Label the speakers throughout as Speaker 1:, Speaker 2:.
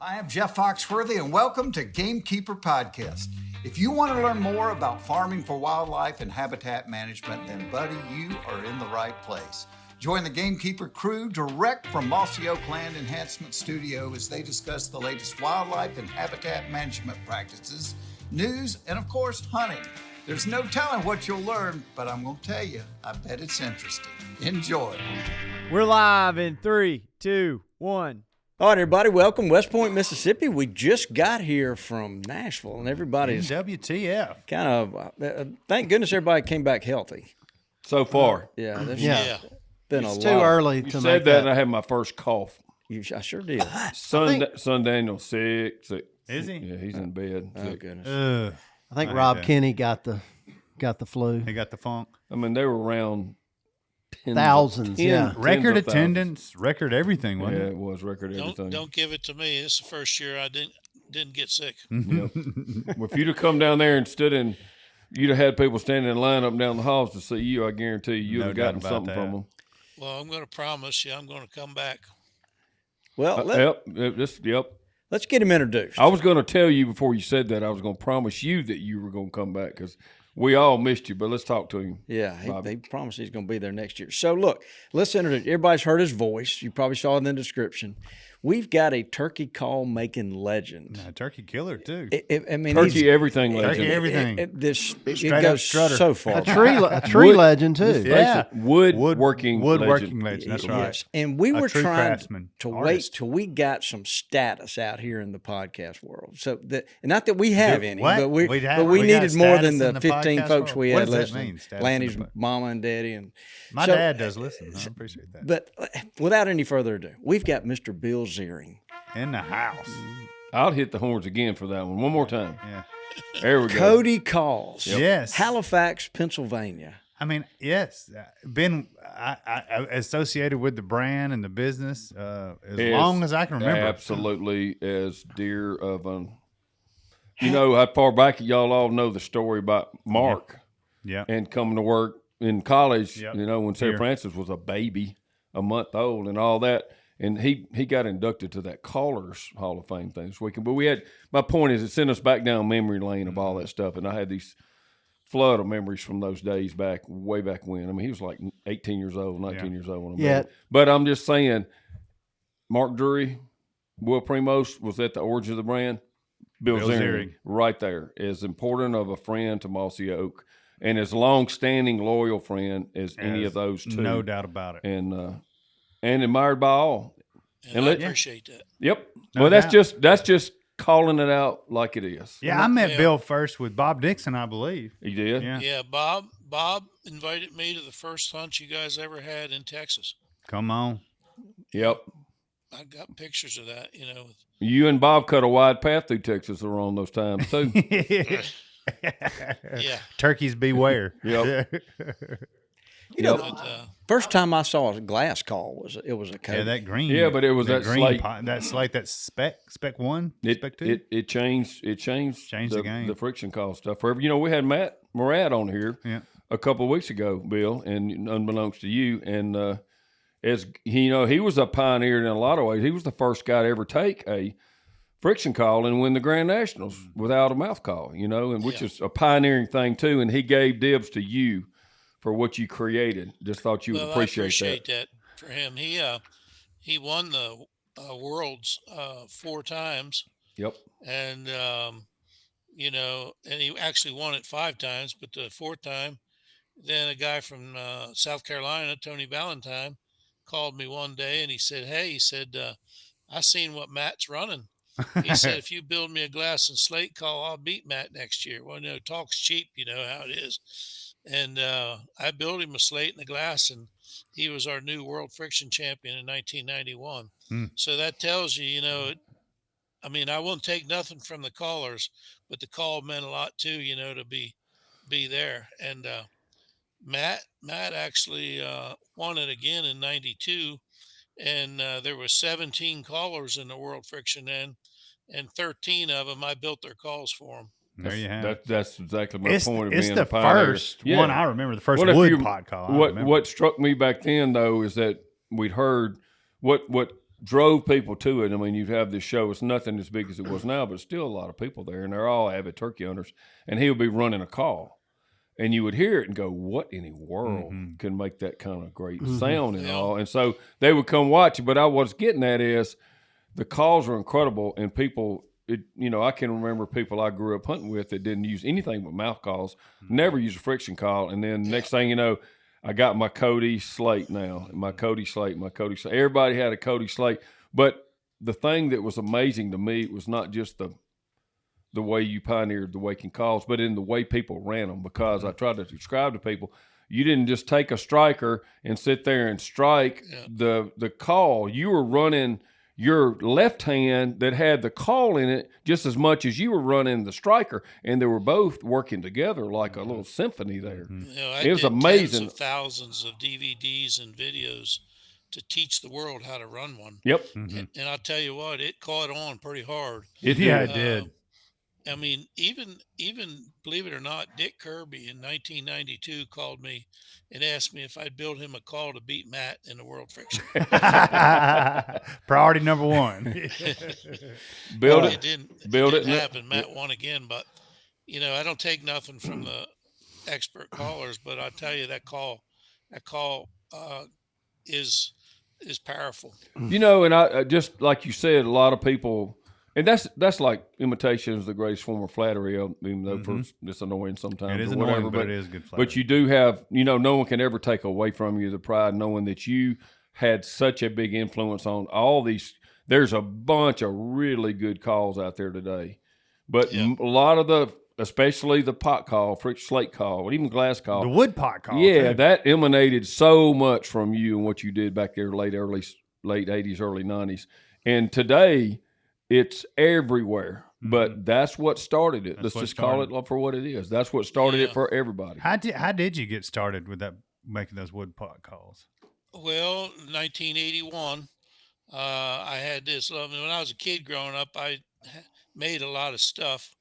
Speaker 1: I am Jeff Foxworthy, and welcome to Gamekeeper Podcast. If you want to learn more about farming for wildlife and habitat management, then, buddy, you are in the right place. Join the Gamekeeper crew direct from Mossy Oak Land Enhancement Studio as they discuss the latest wildlife and habitat management practices, news, and, of course, hunting. There's no telling what you'll learn, but I'm going to tell you, I bet it's interesting. Enjoy.
Speaker 2: We're live in 3, 2, 1.
Speaker 3: All right, everybody, welcome. West Point, Mississippi. We just got here from Nashville, and everybody's
Speaker 4: WTF.
Speaker 3: kind of, thank goodness everybody came back healthy.
Speaker 5: So far.
Speaker 3: Yeah.
Speaker 4: Yeah.
Speaker 3: Been
Speaker 4: It's
Speaker 3: a
Speaker 4: too
Speaker 3: lot.
Speaker 4: early
Speaker 5: You
Speaker 4: to
Speaker 5: said
Speaker 4: make
Speaker 5: that, and I had my first cough.
Speaker 3: I sure did.
Speaker 5: Son Daniel sick.
Speaker 4: Is he?
Speaker 5: Yeah, he's in bed.
Speaker 3: Oh,
Speaker 5: sick.
Speaker 3: goodness.
Speaker 4: I think
Speaker 6: I
Speaker 4: Rob
Speaker 6: had that.
Speaker 4: Kenny got the flu.
Speaker 6: He got the funk.
Speaker 5: I mean, they were around
Speaker 4: Thousands, yeah.
Speaker 6: Record
Speaker 5: of thousands.
Speaker 6: attendance, record everything,
Speaker 5: Yeah,
Speaker 6: wasn't
Speaker 5: it was record everything.
Speaker 7: Don't give it to me. It's the first year I didn't get sick.
Speaker 5: Yep. Well, if you'd have come down there and stood in, you'd have had people standing in line up and down the halls to see you. I guarantee you, you'd
Speaker 6: No
Speaker 5: have
Speaker 6: doubt
Speaker 5: gotten
Speaker 6: about
Speaker 5: something
Speaker 6: that.
Speaker 5: from them.
Speaker 7: Well, I'm going to promise you I'm going to come back.
Speaker 3: Well,
Speaker 5: Yep.
Speaker 3: let's get him introduced.
Speaker 5: I was going to tell you before you said that. I was going to promise you that you were going to come back because we all missed you. But let's talk to him.
Speaker 3: Yeah,
Speaker 5: Bob.
Speaker 3: he promised he's going to be there next year. So, look, let's introduce. Everybody's heard his voice. You probably saw it in the description. We've got a turkey call making legend.
Speaker 6: it? Turkey killer, too.
Speaker 3: I mean,
Speaker 5: Turkey
Speaker 3: he's-
Speaker 5: everything legend.
Speaker 6: Turkey everything.
Speaker 3: It
Speaker 6: Straight up
Speaker 3: goes
Speaker 6: strutter.
Speaker 3: so far.
Speaker 4: A tree
Speaker 5: Wood-
Speaker 4: legend too.
Speaker 6: Yeah.
Speaker 5: Woodworking
Speaker 6: Woodworking
Speaker 5: legend.
Speaker 6: legend. That's right.
Speaker 3: Yes, and we were
Speaker 6: true
Speaker 3: trying
Speaker 6: craftsman,
Speaker 3: to wait
Speaker 6: artist.
Speaker 3: till we got some status out here in the podcast world. So that, and not that we have any,
Speaker 6: what?
Speaker 3: but we
Speaker 6: We got
Speaker 3: needed more
Speaker 6: status
Speaker 3: than the
Speaker 6: in the
Speaker 3: 15
Speaker 6: podcast
Speaker 3: folks
Speaker 6: world?
Speaker 3: we
Speaker 6: What
Speaker 3: had
Speaker 6: does that
Speaker 3: listening.
Speaker 6: mean, status in
Speaker 3: Lanny's
Speaker 6: the-
Speaker 3: mama and daddy, and
Speaker 6: My
Speaker 3: so-
Speaker 6: dad does listen. I appreciate that.
Speaker 3: But without any further ado, we've got Mr. Bill Zearing.
Speaker 6: In the house.
Speaker 5: I'll hit the horns again for that one more time.
Speaker 6: Yeah.
Speaker 5: There we go.
Speaker 3: Cody Calls,
Speaker 6: Yes.
Speaker 3: Halifax, Pennsylvania.
Speaker 6: I mean, yes. Been I associated with the brand and the business as long as I can remember.
Speaker 5: Absolutely as dear of an. You know how far back y'all all know the story about Mark
Speaker 6: Yeah.
Speaker 5: and coming to work in college.
Speaker 6: Yep.
Speaker 5: You know when Sarah
Speaker 6: Here.
Speaker 5: Francis was a baby, a month old, and all that. And he got inducted to that Callers Hall of Fame thing this weekend. But my point is, it sent us back down memory lane of all that stuff. And I had these flood of memories from those days way back when. I mean, he was like 18 years old, 19 years old when I met
Speaker 4: Yeah.
Speaker 5: him. But I'm just saying, Mark Drury, Will Primos was at the origin of the brand. Bill
Speaker 6: Bill
Speaker 5: Zearing,
Speaker 6: Zearing.
Speaker 5: right there, as important of a friend to Mossy Oak and as long-standing, loyal friend as any of those two.
Speaker 6: No doubt about it.
Speaker 5: And admired by all.
Speaker 7: And
Speaker 5: And
Speaker 7: I
Speaker 5: let-
Speaker 7: appreciate that.
Speaker 5: Yep.
Speaker 6: No
Speaker 5: Well,
Speaker 6: doubt.
Speaker 5: that's just calling it out like it is.
Speaker 6: Yeah, I met
Speaker 7: Yeah.
Speaker 6: Bill first with Bob Dixon, I believe.
Speaker 5: He did.
Speaker 6: Yeah.
Speaker 7: Yeah, Bob invited me to the first hunt you guys ever had in Texas.
Speaker 6: Come on.
Speaker 5: Yep.
Speaker 7: I got pictures of that, you know.
Speaker 5: You and Bob cut a wide path through Texas around those times too.
Speaker 7: Yeah.
Speaker 6: Turkeys beware.
Speaker 5: Yep.
Speaker 3: You know,
Speaker 7: But,
Speaker 3: first time I saw a glass call was a Cody.
Speaker 6: Yeah, that green.
Speaker 5: Yeah, but it was that
Speaker 6: green
Speaker 5: slate.
Speaker 6: that slate, that spec one, spec two.
Speaker 5: It changed
Speaker 6: Changed the game.
Speaker 5: The friction call stuff. Forever. You know, we had Matt Murad on here
Speaker 6: Yeah.
Speaker 5: a couple of weeks ago, Bill, and unbeknownst to you, and as he was a pioneer in a lot of ways. He was the first guy to ever take a friction call and win the Grand Nationals without a mouth call, and which is a pioneering thing too. And he gave dibs to you for what you created. Just thought you would
Speaker 7: I
Speaker 5: appreciate
Speaker 7: that for him. He won the Worlds 4 times.
Speaker 5: Yep.
Speaker 7: And, and he actually won it 5 times, but the 4th time, then a guy from South Carolina, Tony Valentine, called me one day and he said, "Hey," he said, "I seen what Matt's running." He said, "If you build me a glass and slate call, I'll beat Matt next year." Well, talk's cheap, you know how it is. And I built him a slate and a glass, and he was our new world friction champion in 1991. So that tells you, I mean, I won't take nothing from the callers, but the call meant a lot too, to be there. And Matt actually won it again in 92, and there were 17 callers in the world friction then, and 13 of them I built their calls for them.
Speaker 6: There you have it.
Speaker 5: That's exactly my
Speaker 6: It's,
Speaker 5: point of
Speaker 6: it's
Speaker 5: being
Speaker 6: the
Speaker 5: a pioneer.
Speaker 6: first one I remember. The first
Speaker 5: What if
Speaker 6: wood
Speaker 5: you-
Speaker 6: pot call. I remember.
Speaker 5: What struck me back then though is that we'd heard what drove people to it. I mean, you have this show. It's nothing as big as it was now, but still a lot of people there, and they're all avid turkey hunters. And he would be running a call, and you would hear it and go, "What in the world can make that kind of great sound and all?" And so they would come watch it. But I was getting at is the calls are incredible, and people. I can remember people I grew up hunting with that didn't use anything but mouth calls, never used a friction call, and then next thing you know, I got my Cody Slate now, my Cody Slate. Everybody had a Cody Slate, but the thing that was amazing to me was not just the way you pioneered the waking calls, but in the way people ran them. Because I tried to describe to people, you didn't just take a striker and sit there and strike the call. You were running your left hand that had the call in it just as much as you were running the striker, and they were both working together like a little symphony there.
Speaker 7: It
Speaker 5: was amazing.
Speaker 7: Tens of thousands of DVDs and videos to teach the world how to run one.
Speaker 5: Yep.
Speaker 7: And I'll tell you what, it caught on pretty hard.
Speaker 6: It did.
Speaker 7: I mean, even believe it or not, Dick Kirby in 1992 called me and asked me if I'd build him a call to beat Matt in the World Friction.
Speaker 6: Priority number one.
Speaker 5: Build it.
Speaker 7: It didn't
Speaker 5: It.
Speaker 7: happen. Matt won again, but I don't take nothing from the expert callers, but I tell you that call is powerful.
Speaker 5: And I just like you said, a lot of people. And that's like imitation is the greatest form of flattery, even though it's annoying sometimes.
Speaker 6: It is
Speaker 5: or whatever,
Speaker 6: annoying, but it is good flattery.
Speaker 5: But you do have, no one can ever take away from you the pride knowing that you had such a big influence on all these. There's a bunch of really good calls out there today. But a lot of especially the pot call, slate call, even glass call.
Speaker 6: The wood pot call.
Speaker 5: Yeah,
Speaker 6: too.
Speaker 5: that emanated so much from you and what you did back there late 80s, early 90s. And today, it's everywhere, but that's what started it. Let's just call it for what it is. That's what started it for everybody.
Speaker 6: How did you get started with that, making those wood pot calls?
Speaker 7: Well, 1981, I had this love. When I was a kid growing up, I made a lot of stuff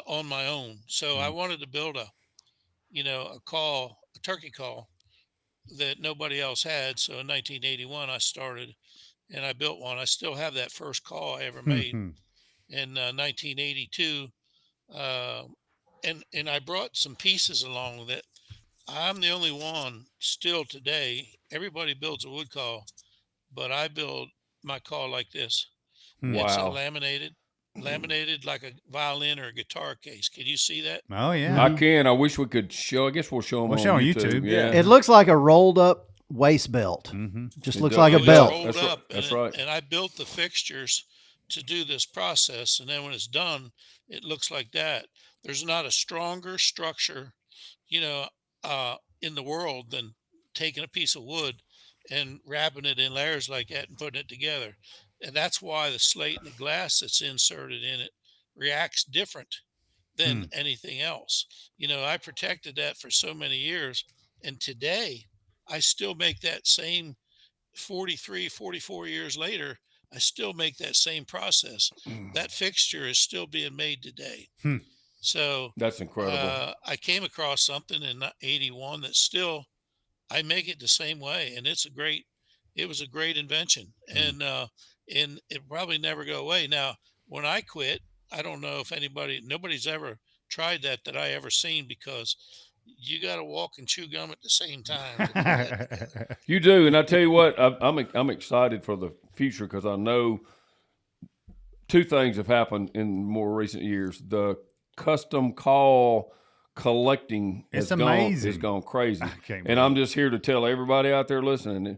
Speaker 7: on my own. So I wanted to build a turkey call that nobody else had. So in 1981, I started. And I built one. I still have that first call I ever made in 1982. And I brought some pieces along with it. I'm the only one still today. Everybody builds a wood call, but I build my call like this. It's a laminated like a violin or a guitar case. Can you see that?
Speaker 6: Oh, yeah.
Speaker 5: I can. I wish we could show. I guess we'll show them on YouTube.
Speaker 6: Yeah.
Speaker 4: It looks like a rolled up waist belt. Just looks like a belt.
Speaker 7: Rolled up,
Speaker 5: that's right.
Speaker 7: And I built the fixtures to do this process. And then when it's done, it looks like that. There's not a stronger structure, in the world than taking a piece of wood and wrapping it in layers like that and putting it together. And that's why the slate and the glass that's inserted in it reacts different than anything else. I protected that for so many years. And today, I still make that same 44 years later. I still make that same process. That fixture is still being made today. So
Speaker 5: that's incredible.
Speaker 7: I came across something in 81 that still I make it the same way. And it was a great invention. And it probably never go away. Now, when I quit, I don't know if nobody's ever tried that I ever seen, because you got to walk and chew gum at the same time.
Speaker 5: You do, and I tell you what, I'm excited for the future, because I know two things have happened in more recent years. The custom call collecting has gone crazy, and I'm just here to tell everybody out there listening.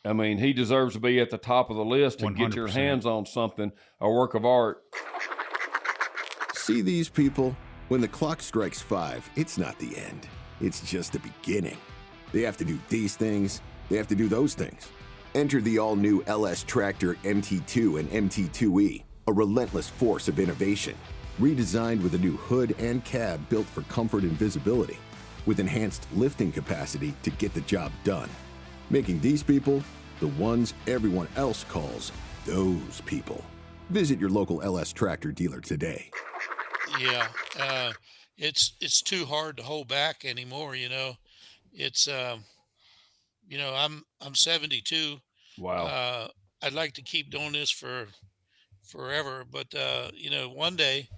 Speaker 5: I mean, he deserves to be at the top of the list to 100%. Get your hands on something, a work of art.
Speaker 8: See these people? When the clock strikes 5, it's not the end. It's just the beginning. They have to do these things. They have to do those things. Enter the all-new LS Tractor MT2 and MT2E, a relentless force of innovation. Redesigned with a new hood and cab built for comfort and visibility, with enhanced lifting capacity to get the job done. Making these people the ones everyone else calls those people. Visit your local LS Tractor dealer today.
Speaker 7: Yeah, it's too hard to hold back anymore. It's I'm 72.
Speaker 5: Wow.
Speaker 7: I'd like to keep doing this for forever, but one day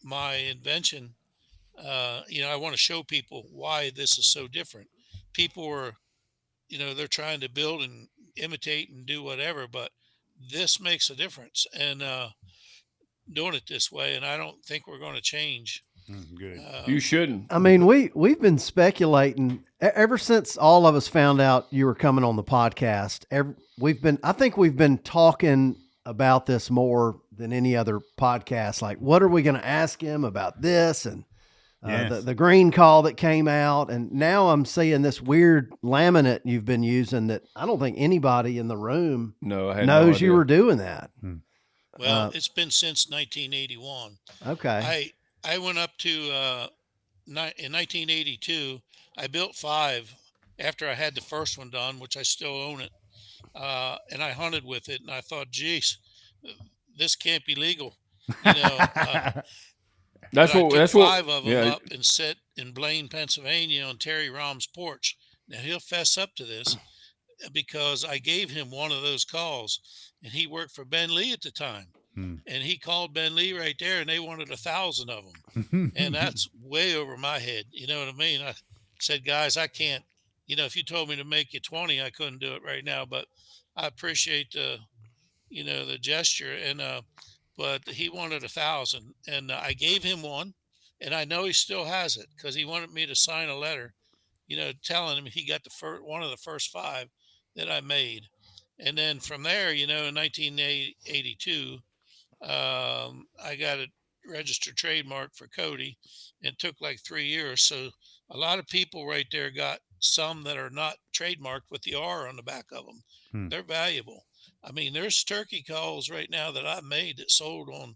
Speaker 7: my invention, I want to show people why this is so different. People are, they're trying to build and imitate and do whatever, but this makes a difference. And doing it this way, and I don't think we're going to change.
Speaker 6: Good.
Speaker 5: You shouldn't.
Speaker 4: I mean, we've been speculating ever since all of us found out you were coming on the podcast. I think we've been talking about this more than any other podcast. Like, what are we going to ask him about this? And the green call that came out. And now I'm seeing this weird laminate you've been using that I don't think anybody in the room knows you were doing that.
Speaker 7: Well, it's been since 1981.
Speaker 4: Okay.
Speaker 7: I went up to in 1982. I built 5 after I had the first one done, which I still own it, and I hunted with it. And I thought, geez, this can't be legal.
Speaker 5: That's
Speaker 7: I
Speaker 5: what.
Speaker 7: took
Speaker 5: That's
Speaker 7: 5
Speaker 5: what.
Speaker 7: of them up and set in Blaine, Pennsylvania, on Terry Rom's porch. Now he'll fess up to this because I gave him one of those calls, and he worked for Ben Lee at the time. And he called Ben Lee right there, and they wanted 1,000 of them. And that's way over my head. You know what I mean? I said, guys, I can't, if you told me to make you 20, I couldn't do it right now, but I appreciate the gesture. And, but he wanted 1,000, and I gave him one, and I know he still has it because he wanted me to sign a letter, telling him he got one of the first 5 that I made. And then from there, in 1982, I got a registered trademark for Cody, and it took like 3 years. So a lot of people right there got some that are not trademarked with the R on the back of them. They're valuable. I mean, there's turkey calls right now that I've made that sold on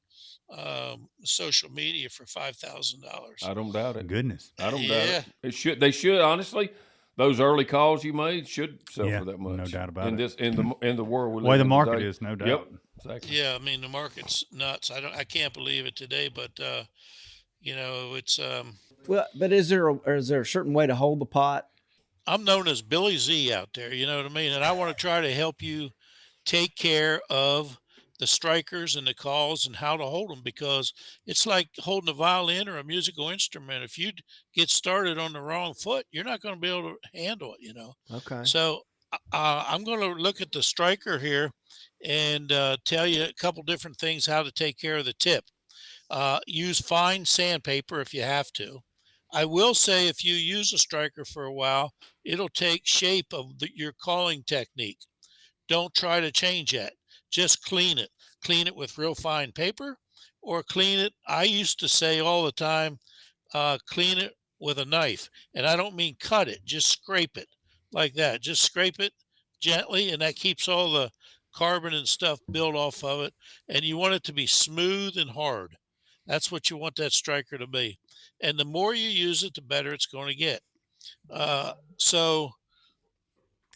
Speaker 7: social media for $5,000.
Speaker 5: I don't doubt it.
Speaker 6: Goodness.
Speaker 5: I don't doubt it. It should. They should, honestly. Those early calls you made should sell for that much.
Speaker 6: No doubt about it.
Speaker 5: In the world we live
Speaker 6: Way the
Speaker 5: in
Speaker 6: market
Speaker 5: today.
Speaker 6: is, no doubt.
Speaker 5: Yep. Exactly.
Speaker 7: Yeah, I mean the market's nuts. I can't believe it today, but it's
Speaker 3: Well, but is there a certain way to hold the pot?
Speaker 7: I'm known as Billy Z out there, you know what I mean? And I want to try to help you take care of the strikers and the calls and how to hold them, because it's like holding a violin or a musical instrument. If you get started on the wrong foot, you're not going to be able to handle it,
Speaker 4: Okay.
Speaker 7: So I'm going to look at the striker here and tell you a couple different things how to take care of the tip. Use fine sandpaper if you have to. I will say if you use a striker for a while, it'll take shape of your calling technique. Don't try to change that. Just clean it. Clean it with real fine paper, or clean it. I used to say all the time, clean it with a knife. And I don't mean cut it, just scrape it like that. Just scrape it gently, and that keeps all the carbon and stuff built off of it. And you want it to be smooth and hard. That's what you want that striker to be. And the more you use it, the better it's going to get. So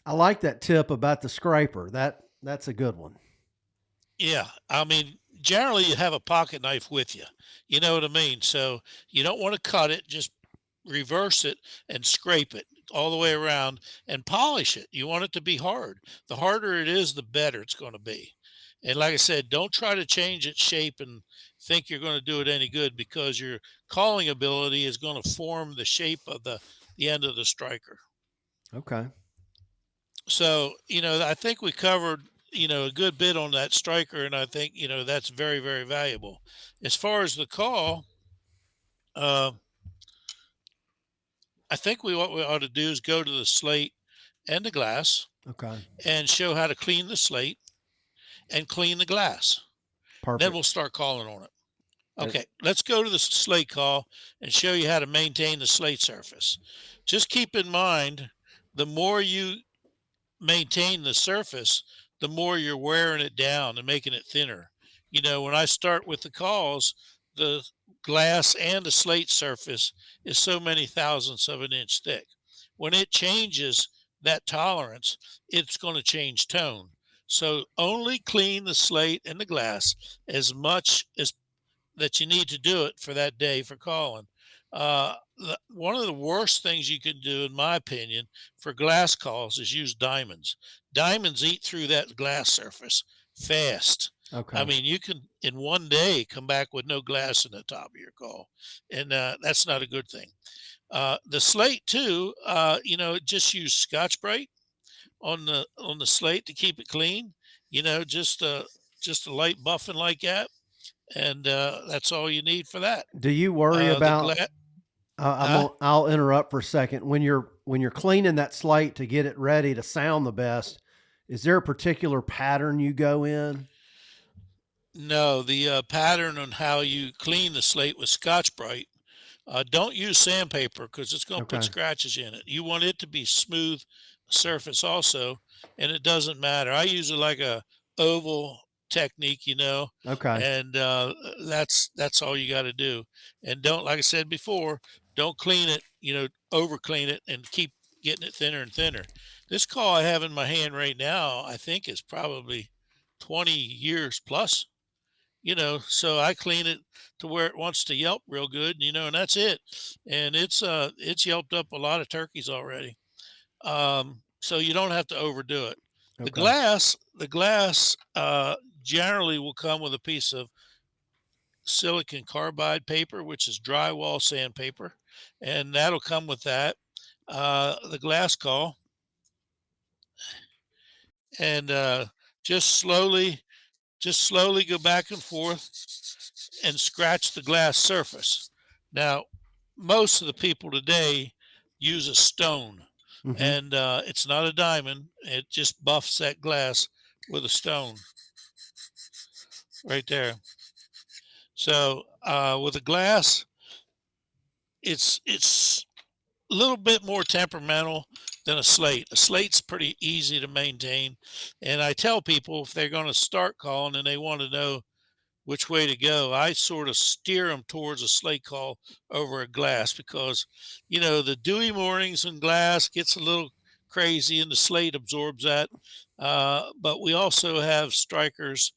Speaker 4: I like that tip about the scraper. That's a good one.
Speaker 7: yeah, I mean, generally you have a pocket knife with you. You know what I mean? So you don't want to cut it, just reverse it and scrape it all the way around and polish it. You want it to be hard. The harder it is, the better it's going to be. And like I said, don't try to change its shape and think you're going to do it any good, because your calling ability is going to form the shape of the end of the striker.
Speaker 4: Okay.
Speaker 7: So, I think we covered, a good bit on that striker, and I think, that's very, very valuable. As far as the call, I think what we ought to do is go to the slate and the glass
Speaker 4: Okay.
Speaker 7: and show how to clean the slate and clean the glass.
Speaker 4: Perfect.
Speaker 7: Then we'll start calling on it. Okay, let's go to the slate call and show you how to maintain the slate surface. Just keep in mind, the more you maintain the surface, the more you're wearing it down and making it thinner. When I start with the calls, the glass and the slate surface is so many thousandths of an inch thick. When it changes that tolerance, it's going to change tone. So only clean the slate and the glass as much as that you need to do it for that day for calling. One of the worst things you can do, in my opinion, for glass calls is use diamonds. Diamonds eat through that glass surface fast.
Speaker 4: Okay.
Speaker 7: I mean, you can in one day come back with no glass in the top of your call, and that's not a good thing. The slate too, just use Scotch-Brite on the slate to keep it clean. Just a light buffing like that, and that's all you need for that.
Speaker 4: Do you worry
Speaker 7: The
Speaker 4: about?
Speaker 7: glass.
Speaker 4: I'll interrupt for a second. When you're cleaning that slate to get it ready to sound the best, is there a particular pattern you go in?
Speaker 7: No, the pattern on how you clean the slate with Scotch-Brite. Don't use sandpaper because it's going to put
Speaker 4: Okay.
Speaker 7: scratches in it. You want it to be smooth surface also, and it doesn't matter. I use it like a oval technique,
Speaker 4: Okay.
Speaker 7: and that's all you got to do. And don't, like I said before, don't clean it, over clean it and keep getting it thinner and thinner. This call I have in my hand right now, I think is probably 20 years plus. So I clean it to where it wants to yelp real good, and that's it. And it's yelped up a lot of turkeys already. So you don't have to overdo it. The
Speaker 4: Okay.
Speaker 7: glass generally will come with a piece of silicon carbide paper, which is drywall sandpaper, and that'll come with that. The glass call, and just slowly just slowly go back and forth and scratch the glass surface. Now, most of the people today use a stone,
Speaker 4: Mm-hmm.
Speaker 7: and it's not a diamond. It just buffs that glass with a stone right there. So with a glass, it's a little bit more temperamental than a slate. A slate's pretty easy to maintain, and I tell people if they're going to start calling and they want to know which way to go, I sort of steer them towards a slate call over a glass because, the dewy mornings in glass gets a little crazy and the slate absorbs that. But we also have strikers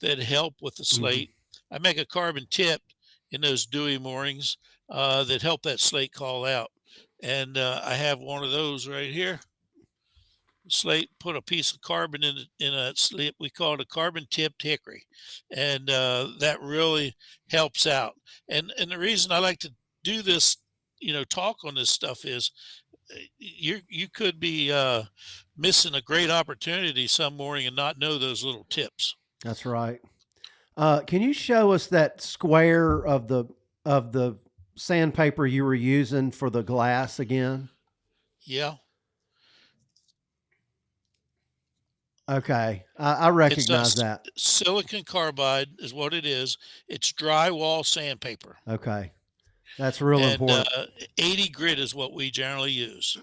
Speaker 7: that help with the
Speaker 4: Mm-hmm.
Speaker 7: slate. I make a carbon tip in those dewy mornings that help that slate call out. And I have one of those right here. Slate, put a piece of carbon in a slate. We call it a carbon tipped hickory, and that really helps out. And the reason I like to do this, talk on this stuff is you could be missing a great opportunity some morning and not know those little tips.
Speaker 4: That's right. Can you show us that square of the sandpaper you were using for the glass again?
Speaker 7: Yeah.
Speaker 4: Okay. I recognize that.
Speaker 7: Silicon carbide is what it is. It's drywall sandpaper.
Speaker 4: Okay. That's real
Speaker 7: And
Speaker 4: important.
Speaker 7: 80 grit is what we generally use.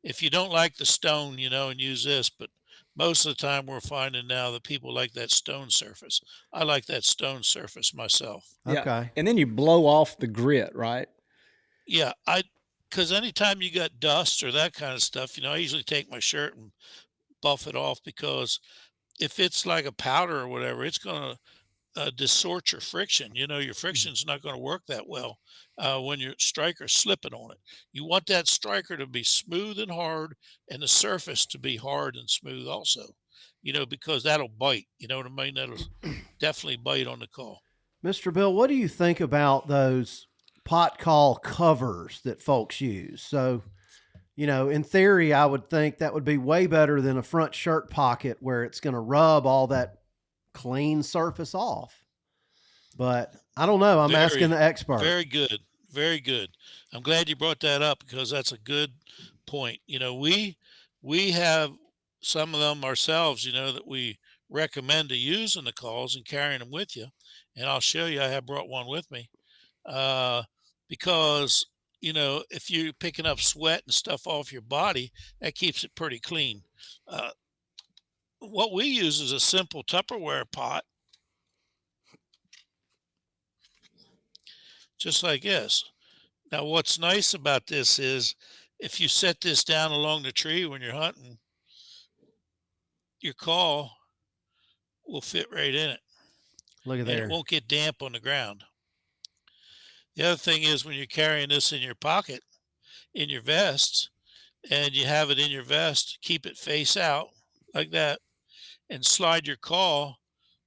Speaker 7: If you don't like the stone, and use this, but most of the time we're finding now that people like that stone surface. I like that stone surface myself.
Speaker 3: Yeah.
Speaker 4: Okay.
Speaker 3: And then you blow off the grit, right?
Speaker 7: Yeah, because anytime you got dust or that kind of stuff, I usually take my shirt and buff it off because if it's like a powder or whatever, it's going to distort your friction. Your friction's not going to work that well when your striker's slipping on it. You want that striker to be smooth and hard and the surface to be hard and smooth also, because that'll bite. You know what I mean? That'll definitely bite on the call.
Speaker 4: Mr. Bill, what do you think about those pot call covers that folks use? So, in theory, I would think that would be way better than a front shirt pocket where it's going to rub all that clean surface off. But I don't know. I'm asking the expert.
Speaker 7: Very good. Very good. I'm glad you brought that up because that's a good point. We have some of them ourselves, that we recommend to use in the calls and carrying them with you. And I'll show you, I have brought one with me because, if you're picking up sweat and stuff off your body, that keeps it pretty clean. What we use is a simple Tupperware pot, just like this. Now, what's nice about this is if you set this down along the tree when you're hunting, your call will fit right in it.
Speaker 4: Look at
Speaker 7: And
Speaker 4: there.
Speaker 7: it won't get damp on the ground. The other thing is when you're carrying this in your pocket, in your vest, and you have it in your vest, keep it face out like that and slide your call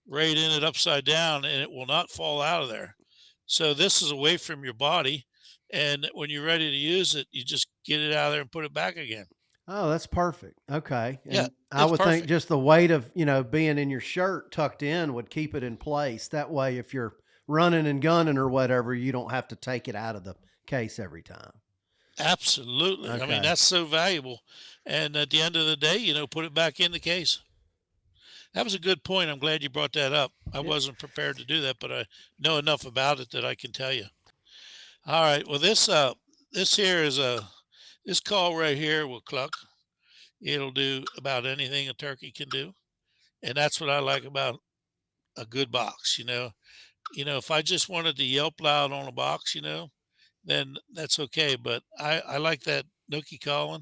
Speaker 7: right in it upside down and it will not fall out of there. So this is away from your body. And when you're ready to use it, you just get it out of there and put it back again.
Speaker 4: Oh, that's perfect. Okay.
Speaker 7: Yeah,
Speaker 4: And I
Speaker 7: it's
Speaker 4: would think
Speaker 7: perfect.
Speaker 4: just the weight of, being in your shirt tucked in would keep it in place. That way, if you're running and gunning or whatever, you don't have to take it out of the case every time.
Speaker 7: Absolutely. I mean,
Speaker 4: Okay.
Speaker 7: that's so valuable. And at the end of the day, put it back in the case. That was a good point. I'm glad you brought that up. I wasn't prepared to do that, but I know enough about it that I can tell you. All right. Well, this here is this call right here will cluck. It'll do about anything a turkey can do, and that's what I like about a good box. If I just wanted to yelp loud on a box, then that's okay. But I like that nookie calling.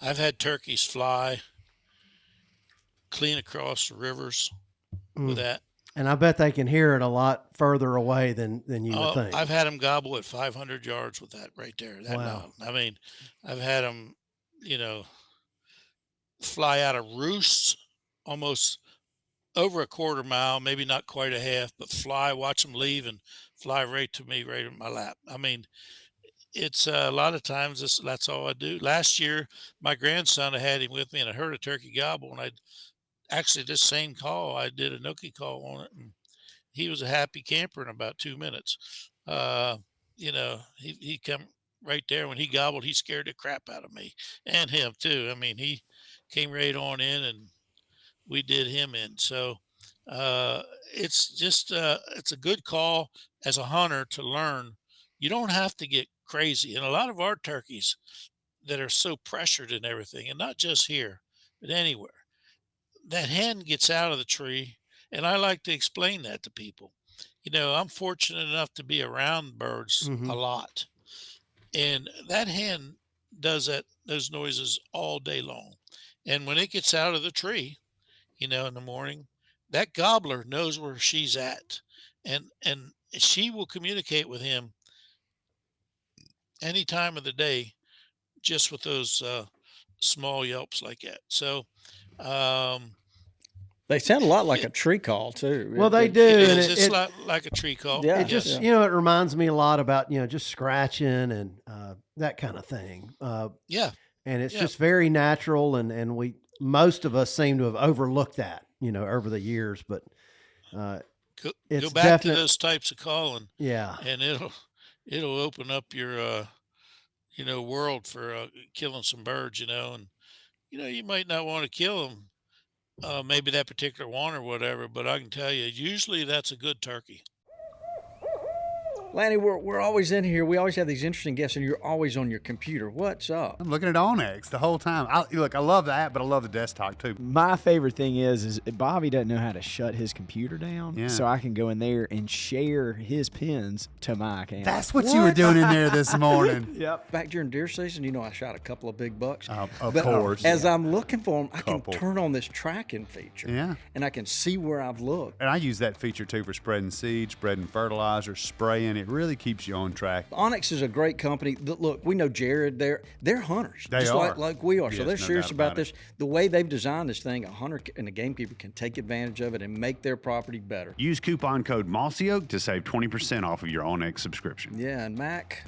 Speaker 7: I've had turkeys fly clean across the rivers with that.
Speaker 4: And I bet they can hear it a lot further away than you would
Speaker 7: Oh,
Speaker 4: think.
Speaker 7: I've had them gobble at 500 yards with that right there. That
Speaker 4: Wow.
Speaker 7: mountain. I mean, I've had them, fly out of roosts almost over a quarter mile, maybe not quite a half, but fly, watch them leave and fly right to me, right in my lap. I mean, it's a lot of times that's all I do. Last year, my grandson, I had him with me and I heard a turkey gobble and I actually this same call, I did a nookie call on it and he was a happy camper in about 2 minutes. He come right there when he gobbled, he scared the crap out of me and him too. I mean, he came right on in and we did him in. So uh, it's a good call as a hunter to learn. You don't have to get crazy. And a lot of our turkeys that are so pressured and everything, and not just here, but anywhere, that hen gets out of the tree. And I like to explain that to people. I'm fortunate enough to be around birds a
Speaker 4: Mhm.
Speaker 7: lot. And that hen does those noises all day long. And when it gets out of the tree, in the morning, that gobbler knows where she's at. And she will communicate with him any time of the day just with those small yelps like that. So um,
Speaker 3: They sound a lot like
Speaker 7: it,
Speaker 3: a tree call too.
Speaker 4: Well, they do.
Speaker 7: it
Speaker 4: And
Speaker 7: is. It's like a tree call.
Speaker 3: Yeah,
Speaker 4: it just,
Speaker 7: Yes.
Speaker 3: yeah.
Speaker 4: it reminds me a lot about, just scratching and that kind of thing.
Speaker 7: Yeah.
Speaker 4: And it's
Speaker 7: Yeah.
Speaker 4: just very natural. And most of us seem to have overlooked that, over the years, but
Speaker 7: Go,
Speaker 4: it's
Speaker 7: go back
Speaker 4: definite.
Speaker 7: to those types of calling,
Speaker 4: Yeah.
Speaker 7: and it'll open up your world for killing some birds. And you might not want to kill them, maybe that particular one or whatever. But I can tell you, usually that's a good turkey.
Speaker 3: Lanny, we're always in here. We always have these interesting guests, and you're always on your computer. What's up?
Speaker 6: I'm looking at Onyx the whole time. I love the app, but I love the desktop too.
Speaker 2: My favorite thing is Bobby doesn't know how to shut his computer down,
Speaker 6: Yeah.
Speaker 2: so I can go in there and share his pins to my account.
Speaker 6: That's what you were doing in there this morning.
Speaker 2: Yep.
Speaker 3: Back during deer season, I shot a couple of big bucks.
Speaker 6: Of
Speaker 3: But
Speaker 6: course.
Speaker 3: As I'm looking for them, I can
Speaker 6: Couple.
Speaker 3: turn on this tracking feature.
Speaker 6: Yeah.
Speaker 3: And I can see where I've looked.
Speaker 6: And I use that feature too for spreading seeds, spreading fertilizer, spraying. It really keeps you on track.
Speaker 3: Onyx is a great company. Look, we know Jared. They're hunters,
Speaker 6: They
Speaker 3: just
Speaker 6: are.
Speaker 3: like we are. So
Speaker 6: Yes,
Speaker 3: they're
Speaker 6: no
Speaker 3: serious
Speaker 6: doubt
Speaker 3: about
Speaker 6: about it.
Speaker 3: this. The way they've designed this thing, a hunter and a gamekeeper can take advantage of it and make their property better.
Speaker 9: Use coupon code Mossy to save 20% off of your Onyx subscription.
Speaker 3: Yeah, and Mac,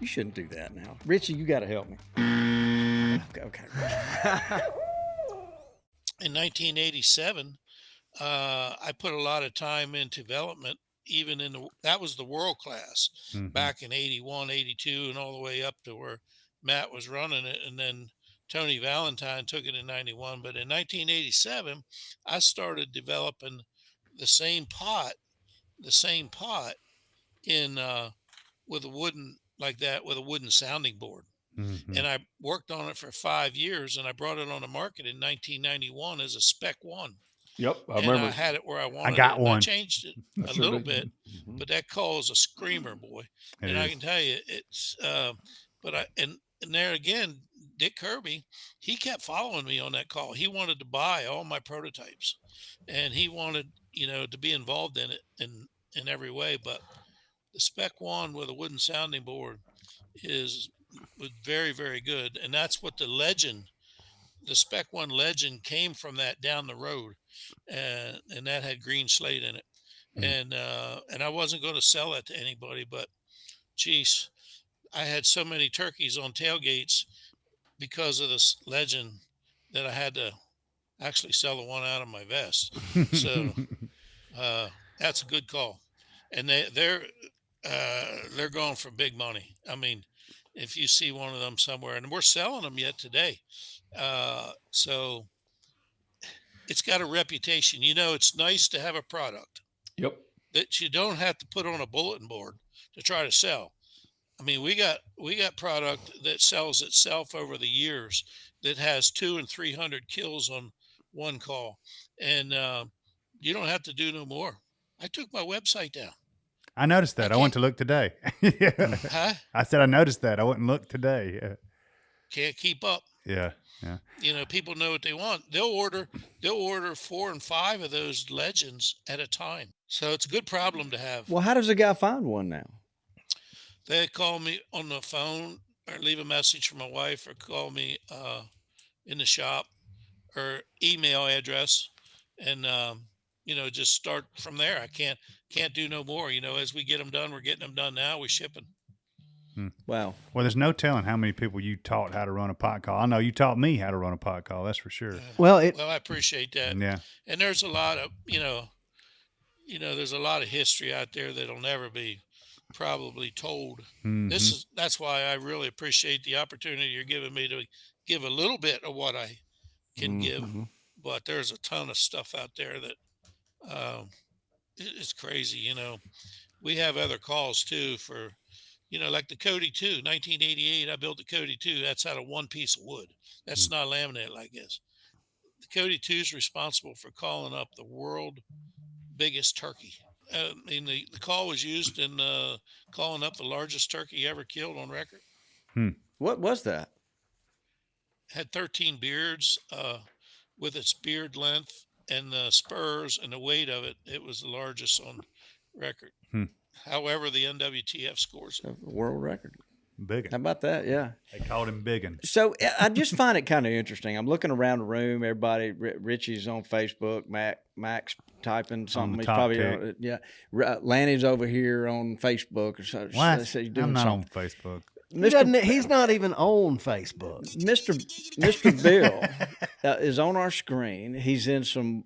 Speaker 3: you shouldn't do that now. Richie, you got to help me. Okay.
Speaker 7: In 1987, I put a lot of time in development. Even that was the world class back in 81, 82, and all the way up to where Matt was running it. And then Tony Valentine took it in 91. But in 1987, I started developing the same pot in with a wooden like that with a wooden sounding board.
Speaker 6: Mhm.
Speaker 7: And I worked on it for 5 years, and I brought it on the market in 1991 as a Spec 1.
Speaker 5: Yep, I
Speaker 7: And
Speaker 5: remember.
Speaker 7: I had it where I wanted
Speaker 6: got
Speaker 7: it. And I
Speaker 6: one.
Speaker 7: changed it
Speaker 5: I
Speaker 7: a
Speaker 5: sure
Speaker 7: little
Speaker 5: did.
Speaker 7: bit,
Speaker 5: Mhm.
Speaker 7: but that call is a screamer, boy.
Speaker 6: It
Speaker 7: And I
Speaker 6: is.
Speaker 7: can tell you, it's. But I and there again, Dick Kirby, he kept following me on that call. He wanted to buy all my prototypes, and he wanted to be involved in it in every way. But the Spec 1 with a wooden sounding board was very, very good, and that's what the Spec 1 legend came from, that down the road, and that had green slate in it. And I wasn't going to sell it to anybody, but geez, I had so many turkeys on tailgates because of this legend that I had to actually sell the one out of my vest. So that's a good call, and they're going for big money. I mean, if you see one of them somewhere, and we're selling them yet today, so it's got a reputation. It's nice to have a product
Speaker 5: Yep.
Speaker 7: that you don't have to put on a bulletin board to try to sell. I mean, we got product that sells itself over the years that has 200 and 300 kills on one call, and you don't have to do no more. I took my website down.
Speaker 6: I noticed that. I went to look today. Yeah.
Speaker 7: Huh?
Speaker 6: I said I noticed that. I went and looked today. Yeah.
Speaker 7: Can't keep up.
Speaker 6: Yeah. Yeah.
Speaker 7: People know what they want. They'll order 4 and 5 of those legends at a time. So it's a good problem to have.
Speaker 3: Well, how does a guy find one now?
Speaker 7: They call me on the phone or leave a message for my wife, or call me in the shop, or email address, and just start from there. I can't do no more. As we get them done, we're getting them done now. We ship them.
Speaker 3: Wow.
Speaker 6: Well, there's no telling how many people you taught how to run a pot call. I know you taught me how to run a pot call. That's for sure.
Speaker 4: Well,
Speaker 7: I appreciate that.
Speaker 6: Yeah.
Speaker 7: And there's a lot of there's a lot of history out there that'll never be probably told.
Speaker 6: Mhm.
Speaker 7: That's why I really appreciate the opportunity you're giving me to give a little bit of what I can give. But there's a ton of stuff out there that it's crazy. We have other calls too for, like the Cody 2, 1988. I built the Cody 2. That's out of one piece of wood. That's not laminate like this. The Cody 2 is responsible for calling up the world biggest turkey. The call was used in calling up the largest turkey ever killed on record.
Speaker 3: What was that?
Speaker 7: Had 13 beards with its beard length and the spurs and the weight of it. It was the largest on record. However, the NWTF scores it.
Speaker 3: World record.
Speaker 6: Biggin.
Speaker 3: How about that? Yeah.
Speaker 6: They called him Biggin.
Speaker 3: So I just find it kind of interesting. I'm looking around the room. Everybody, Richie's on Facebook. Mac's typing something. He's
Speaker 6: top
Speaker 3: probably
Speaker 6: tick.
Speaker 3: yeah. Lanny's over here on Facebook or something.
Speaker 6: What?
Speaker 3: They say he's doing
Speaker 6: I'm not
Speaker 3: something.
Speaker 6: on Facebook.
Speaker 4: he's not even on Facebook.
Speaker 3: Mr. Bill is on our screen. He's in some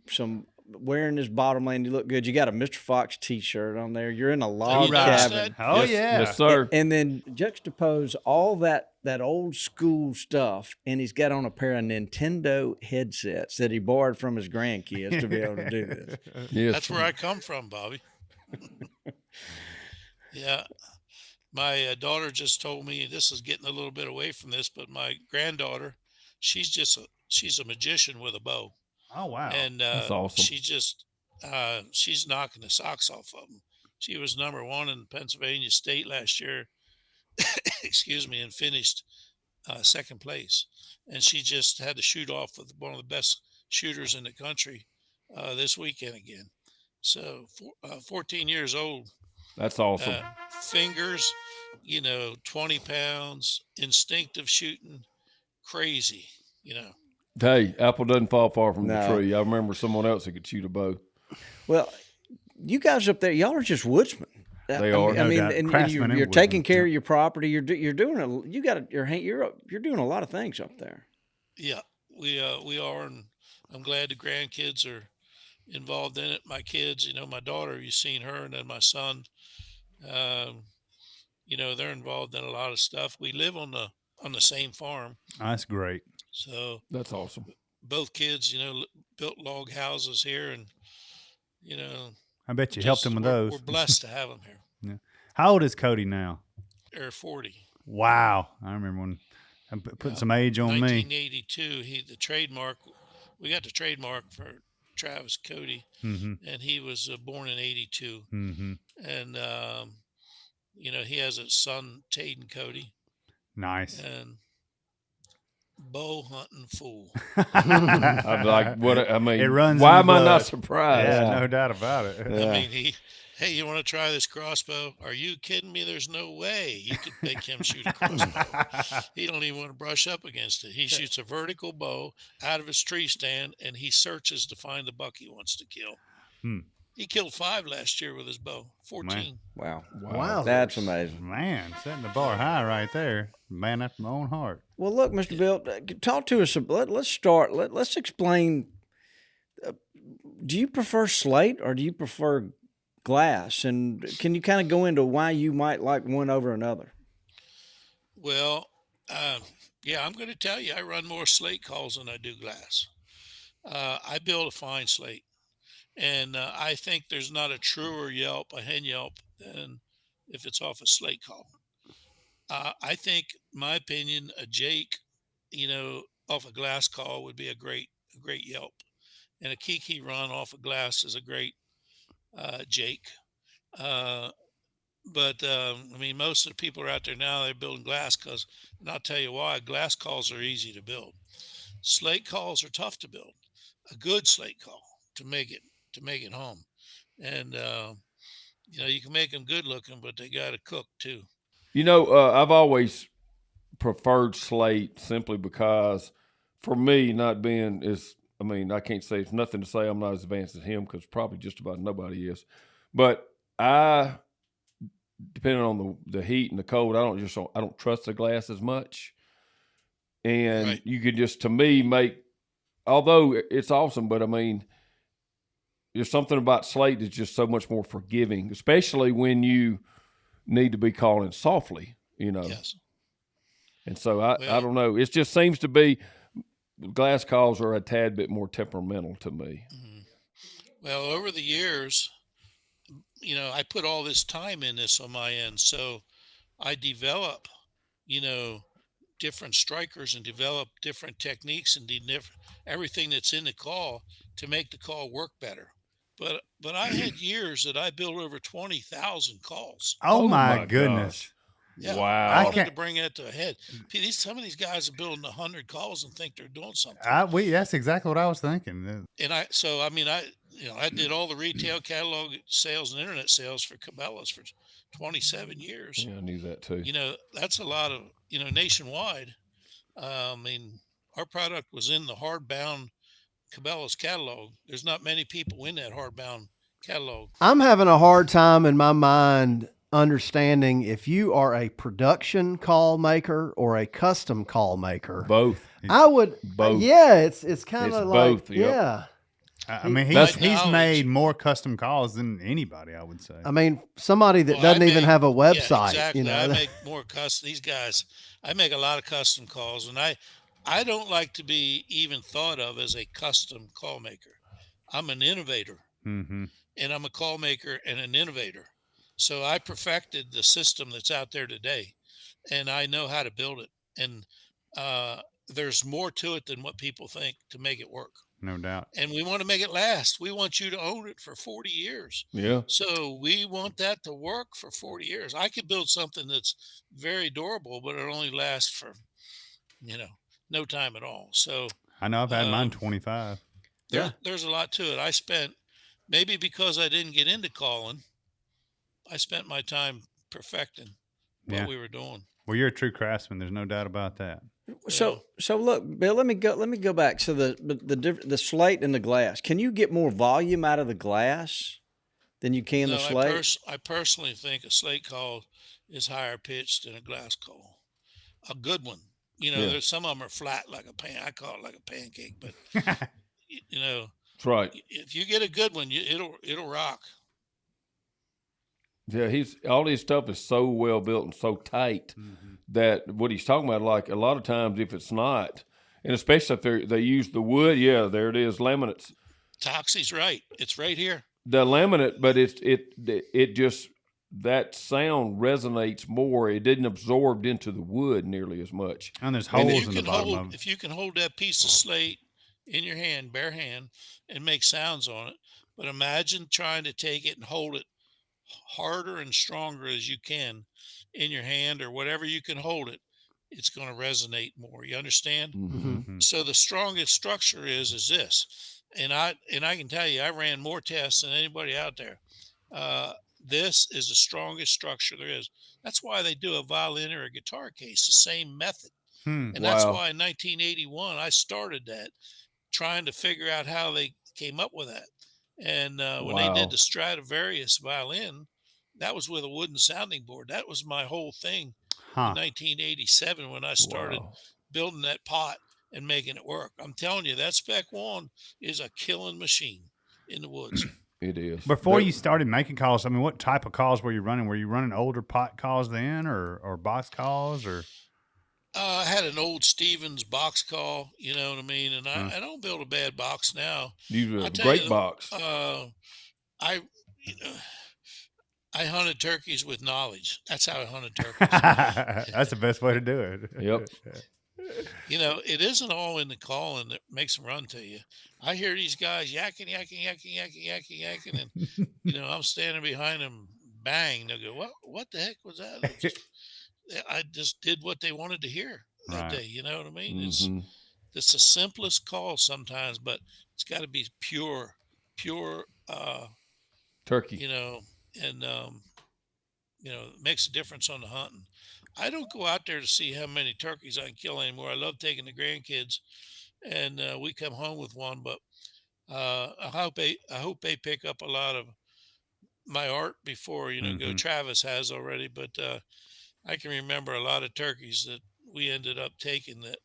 Speaker 3: wearing his bottom lane. You look good. You got a Mr. Fox T-shirt on there. You're in a log cabin.
Speaker 6: Oh,
Speaker 5: Yes,
Speaker 6: yeah.
Speaker 5: yes, sir.
Speaker 3: And then juxtapose all that old school stuff, and he's got on a pair of Nintendo headsets that he borrowed from his grandkids to be able to do this.
Speaker 5: Yes.
Speaker 7: That's where I come from, Bobby. Yeah. My daughter just told me, this is getting a little bit away from this, but my granddaughter, she's a magician with a bow.
Speaker 6: Oh, wow.
Speaker 7: And
Speaker 5: That's awesome.
Speaker 7: she's knocking the socks off of them. She was number 1 in Pennsylvania State last year, excuse me, and finished second place. And she just had to shoot off with one of the best shooters in the country this weekend again. So 14 years old.
Speaker 5: That's awesome.
Speaker 7: Fingers, 20 pounds, instinctive shooting, crazy,
Speaker 5: Hey, apple doesn't fall far from the
Speaker 3: No.
Speaker 5: tree. I remember someone else who could shoot a bow.
Speaker 3: Well, you guys up there, y'all are just woodsmen.
Speaker 5: They are.
Speaker 3: I
Speaker 6: No
Speaker 3: mean,
Speaker 6: doubt.
Speaker 3: and
Speaker 6: Craftsmen and
Speaker 3: you're taking
Speaker 6: woodsmen.
Speaker 3: care of your property. You're doing you're doing a lot of things up there.
Speaker 7: Yeah, we are, and I'm glad the grandkids are involved in it. My kids, my daughter, you've seen her, and then my son, they're involved in a lot of stuff. We live on the same farm,
Speaker 6: That's great.
Speaker 7: So
Speaker 5: That's awesome.
Speaker 7: both kids, built log houses here, and
Speaker 6: I bet you helped him with those.
Speaker 7: We're blessed to have them here.
Speaker 6: Yeah. How old is Cody now?
Speaker 7: They're 40.
Speaker 6: Wow. I remember when I'm putting some age on me.
Speaker 7: 1982. We got the trademark for Travis Cody, and he was born in 82.
Speaker 6: Mm-hmm.
Speaker 7: And he has a son, Taden Cody.
Speaker 6: Nice.
Speaker 7: And bow hunting fool.
Speaker 5: I'm like, what? I mean,
Speaker 6: It runs
Speaker 5: why
Speaker 6: in
Speaker 5: am
Speaker 6: the
Speaker 5: I not
Speaker 6: blood.
Speaker 5: surprised?
Speaker 6: Yeah, no doubt about it.
Speaker 7: I mean, hey, you want to try this crossbow? Are you kidding me? There's no way you could make him shoot a crossbow. He don't even want to brush up against it. He shoots a vertical bow out of his tree stand, and he searches to find the buck he wants to kill. He killed 5 last year with his bow. 14.
Speaker 3: Wow.
Speaker 4: Wow.
Speaker 3: That's amazing.
Speaker 6: Man, setting the bar high right there. Man after my own heart.
Speaker 3: Well, look, Mr. Bill, talk to us. Let's start. Let's explain. Do you prefer slate or do you prefer glass? And can you kind of go into why you might like one over another?
Speaker 7: Well, I'm going to tell you, I run more slate calls than I do glass. I build a fine slate. And I think there's not a truer yelp, a hen yelp, than if it's off a slate call. I think, my opinion, a Jake, off a glass call would be a great yelp. And a Kiki run off a glass is a great Jake. But most of the people are out there now, they're building glass because, and I'll tell you why, glass calls are easy to build. Slate calls are tough to build. A good slate call to make it home. And, you can make them good looking, but they got to cook too.
Speaker 5: I've always preferred slate simply because for me, not being I can't say it's nothing to say I'm not as advanced as him because probably just about nobody is. But depending on the heat and the cold, I don't trust the glass as much. And
Speaker 7: Right.
Speaker 5: You could just, to me, although it's awesome, but there's something about slate that's just so much more forgiving, especially when you need to be calling softly,
Speaker 7: Yes.
Speaker 5: And so I don't know. It just seems to be glass calls are a tad bit more temperamental to me.
Speaker 7: Mm-hmm. Well, over the years, I put all this time in this on my end. So I develop, different strikers and develop different techniques and everything that's in the call to make the call work better. But I had years that I built over 20,000 calls.
Speaker 6: Oh, my
Speaker 5: my
Speaker 6: goodness.
Speaker 5: gosh.
Speaker 7: Yeah,
Speaker 5: Wow.
Speaker 7: I wanted to bring that to a head. Some of these guys are building 100 calls and think they're doing something.
Speaker 6: That's exactly what I was thinking.
Speaker 7: And I did all the retail catalog sales and internet sales for Cabela's for 27 years.
Speaker 5: Yeah, I knew that too.
Speaker 7: That's a lot of, nationwide. Our product was in the hardbound Cabela's catalog. There's not many people in that hardbound catalog.
Speaker 4: I'm having a hard time in my mind understanding if you are a production call maker or a custom call maker.
Speaker 5: Both.
Speaker 4: I would
Speaker 5: Both.
Speaker 4: Yeah, it's kind
Speaker 5: It's
Speaker 4: of like
Speaker 5: both, yep.
Speaker 4: yeah.
Speaker 6: He's made more custom calls than anybody, I would say.
Speaker 4: Somebody that doesn't even have a website.
Speaker 7: Yeah, exactly. I make more custom. These guys, I make a lot of custom calls, and I don't like to be even thought of as a custom call maker. I'm an innovator,
Speaker 6: Mm-hmm.
Speaker 7: and I'm a call maker and an innovator. So I perfected the system that's out there today, and I know how to build it. And there's more to it than what people think to make it work.
Speaker 6: No doubt.
Speaker 7: And we want to make it last. We want you to own it for 40 years.
Speaker 5: Yeah.
Speaker 7: So we want that to work for 40 years. I could build something that's very durable, but it only lasts for, no time at all. So
Speaker 6: I know I've had mine 25.
Speaker 7: there's a lot to it. I spent, maybe because I didn't get into calling, I spent my time perfecting what we were doing.
Speaker 6: Well, you're a true craftsman. There's no doubt about that.
Speaker 3: So look, Bill. Let me go back. So the slate and the glass. Can you get more volume out of the glass than you can the slate?
Speaker 7: I personally think a slate call is higher pitched than a glass call. A good one. There's some of them are flat like a pan. I call it like a pancake, but
Speaker 5: That's right.
Speaker 7: if you get a good one, it'll rock.
Speaker 5: Yeah, all his stuff is so well built and so tight that what he's talking about, like a lot of times if it's not, And especially if they use the wood, there it is, laminates.
Speaker 7: Toxie's right. It's right here.
Speaker 5: The laminate, but it just, that sound resonates more. It didn't absorb into the wood nearly as much.
Speaker 6: And there's holes in the bottom
Speaker 7: hold,
Speaker 6: of it.
Speaker 7: If you can hold that piece of slate in your hand, bare hand, and make sounds on it, but imagine trying to take it and hold it harder and stronger as you can in your hand or whatever you can hold it. It's going to resonate more. You understand?
Speaker 6: Mm-hmm.
Speaker 7: So the strongest structure is this, and I can tell you, I ran more tests than anybody out there. This is the strongest structure there is. That's why they do a violin or a guitar case, the same method. And that's why in 1981 I started that, trying to figure out how they came up with that. And when they did the Stradivarius violin, that was with a wooden sounding board. That was my whole thing in 1987 when I started building that pot and making it work. I'm telling you, that Spec 1 is a killing machine in the woods.
Speaker 5: It is.
Speaker 6: Before you started making calls, I mean, what type of calls were you running? Were you running older pot calls then, or box calls, or?
Speaker 7: I had an old Stevens box call, you know what I mean? And I don't build a bad box now.
Speaker 5: You have a great box.
Speaker 7: I hunted turkeys with knowledge. That's how I hunted turkeys.
Speaker 6: That's the best way to do it.
Speaker 5: Yep.
Speaker 7: You know, it isn't all in the calling that makes them run to you. I hear these guys yakking, and you know, I'm standing behind them, bang. They'll go, "What the heck was that?" I just did what they wanted to hear that day. You know what I mean?
Speaker 5: Mm-hmm.
Speaker 7: It's the simplest call sometimes, but it's got to be pure
Speaker 5: turkey.
Speaker 7: You know, and you know, it makes a difference on the hunting. I don't go out there to see how many turkeys I can kill anymore. I love taking the grandkids, and we come home with one. But I hope they pick up a lot of my art before, you know, go. Travis has already, but I can remember a lot of turkeys that we ended up taking that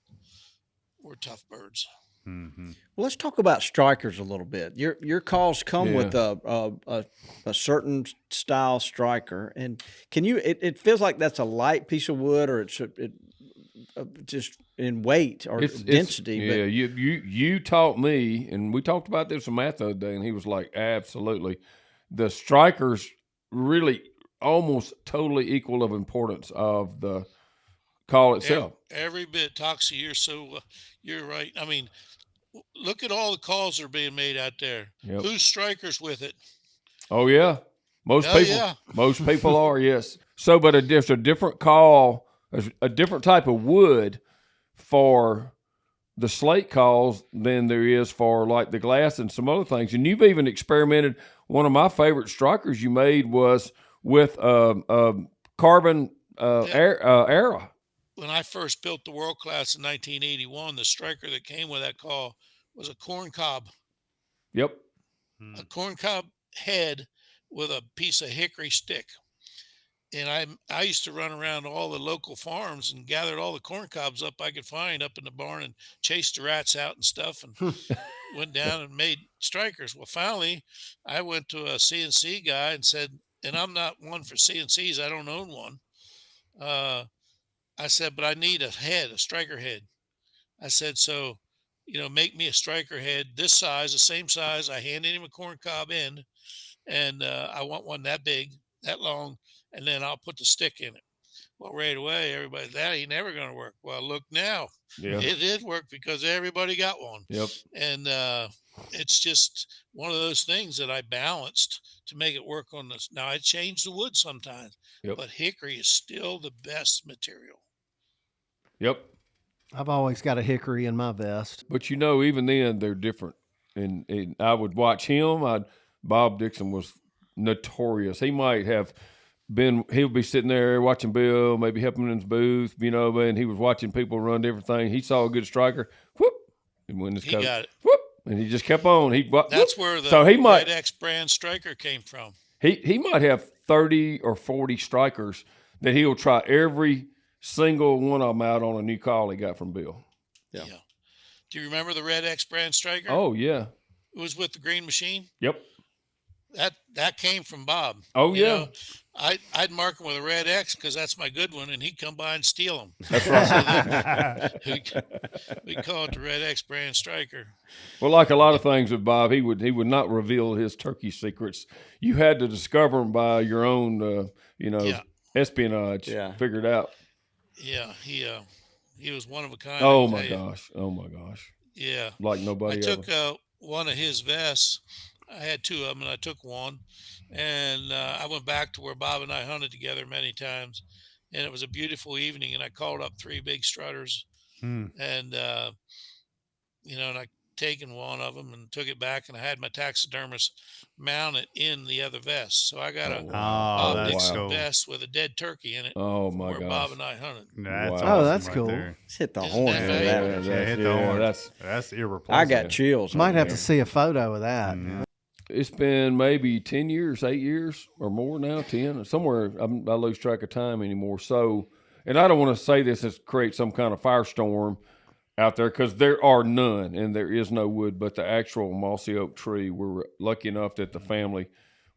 Speaker 7: were tough birds.
Speaker 3: Well, let's talk about strikers a little bit. Your calls come with a certain style striker, and can you? It feels like that's a light piece of wood, or it's just in weight or density.
Speaker 5: Yeah, you taught me, and we talked about this with Matt the other day, and he was like, absolutely, the strikers really almost totally equal of importance of the call itself.
Speaker 7: Every bit, Toxie. You're right. I mean, look at all the calls that are being made out there.
Speaker 5: Yep.
Speaker 7: Who's strikers with it?
Speaker 5: Oh yeah, most people are, yes. So, but there's a different call, a different type of wood for the slate calls than there is for like the glass and some other things. And you've even experimented. One of my favorite strikers you made was with carbon era.
Speaker 7: When I first built the World Class in 1981, the striker that came with that call was a corn cob.
Speaker 5: Yep.
Speaker 7: A corn cob head with a piece of hickory stick. And I used to run around all the local farms and gathered all the corn cobs up I could find up in the barn and chased the rats out and stuff, and went down and made strikers. Well, finally, I went to a CNC guy and said, and I'm not one for CNCs, I don't own one. I said, but I need a striker head. I said, so, you know, make me a striker head this size, the same size. I handed him a corn cob end, and I want one that big, that long, and then I'll put the stick in it. Well, right away, everybody, that ain't never going to work. Well, look now.
Speaker 5: Yeah.
Speaker 7: It did work because everybody got one.
Speaker 5: Yep.
Speaker 7: And it's just one of those things that I balanced to make it work on this. Now, I change the wood sometimes, but hickory is still the best material.
Speaker 5: Yep.
Speaker 4: I've always got a hickory in my vest.
Speaker 5: But you know, even then they're different. And I would watch him. Bob Dixon was notorious. He might have been, he would be sitting there watching Bill, maybe helping him in his booth, you know, and he was watching people run different things. He saw a good striker, whoop, and when this coach,
Speaker 7: got it.
Speaker 5: Whoop, and he just kept on.
Speaker 7: That's where the Red X brand striker came from.
Speaker 5: He might have 30 or 40 strikers that he'll try every single one of them out on a new call he got from Bill.
Speaker 7: Yeah. Do you remember the Red X brand striker?
Speaker 5: Oh, yeah.
Speaker 7: It was with the green machine?
Speaker 5: Yep.
Speaker 7: That came from Bob.
Speaker 5: Oh,
Speaker 7: You
Speaker 5: yeah.
Speaker 7: know, I'd mark him with a red X because that's my good one, and he'd come by and steal them.
Speaker 5: That's right.
Speaker 7: So then we call it the red X brand striker.
Speaker 5: Well, like a lot of things with Bob, he would not reveal his turkey secrets. You had to discover them by your own,
Speaker 7: Yeah.
Speaker 5: espionage.
Speaker 3: Yeah.
Speaker 5: Figured out.
Speaker 7: Yeah, he was one of a kind.
Speaker 5: Oh
Speaker 7: I
Speaker 5: my
Speaker 7: tell you.
Speaker 5: gosh! Oh my gosh!
Speaker 7: Yeah.
Speaker 5: Like
Speaker 7: I
Speaker 5: nobody
Speaker 7: took
Speaker 5: ever.
Speaker 7: one of his vests. I had two of them, and I took one, and I went back to where Bob and I hunted together many times, and it was a beautiful evening. And I called up three big strutters,
Speaker 6: Hmm.
Speaker 7: and and I taken one of them and took it back, and I had my taxidermist mount it in the other vest. So I got a
Speaker 5: Oh, wow.
Speaker 6: Oh,
Speaker 7: Bob
Speaker 6: that's
Speaker 7: Dixon
Speaker 6: cool.
Speaker 7: vest with a dead turkey in it
Speaker 5: Oh
Speaker 7: from
Speaker 5: my
Speaker 7: where
Speaker 5: gosh!
Speaker 7: Bob and I hunted.
Speaker 6: That's
Speaker 5: Wow.
Speaker 6: awesome
Speaker 4: Oh, that's
Speaker 6: right
Speaker 4: cool.
Speaker 6: there.
Speaker 3: Let's hit the
Speaker 7: Isn't
Speaker 3: horn
Speaker 7: that
Speaker 3: for
Speaker 7: fabulous?
Speaker 3: that.
Speaker 6: Yeah, hit the horn.
Speaker 5: That's
Speaker 6: That's irreplaceable.
Speaker 3: I got chills.
Speaker 4: Might
Speaker 3: over
Speaker 4: have to
Speaker 3: there.
Speaker 4: see a photo of that.
Speaker 6: Mhm.
Speaker 5: It's been maybe 10 years, 8 years or more now, 10, somewhere. I lose track of time anymore. So, and I don't want to say this as create some kind of firestorm out there because there are none and there is no wood, but the actual mossy oak tree, we're lucky enough that the family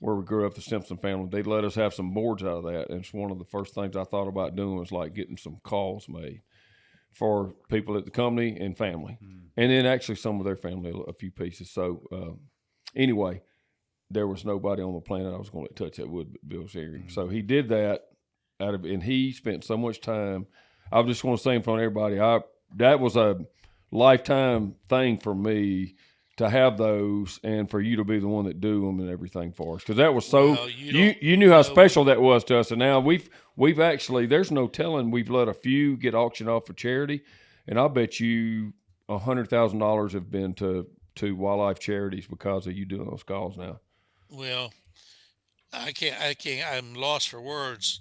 Speaker 5: where we grew up, the Simpson family, they let us have some boards out of that. And it's one of the first things I thought about doing was like getting some calls made for people at the company and family. And then actually some of their family, a few pieces. So, anyway, there was nobody on the planet I was going to touch that wood but Bill Zearing. So he did that and he spent so much time. I just want to say in front of everybody, that was a lifetime thing for me to have those and for you to be the one that do them and everything for us. Cause that was so,
Speaker 7: Well,
Speaker 5: you knew how special that was to us. And now we've actually, there's no telling, we've let a few get auctioned off for charity. And I'll bet you $100,000 have been to wildlife charities because of you doing those calls now.
Speaker 7: Well, I can't. I'm lost for words.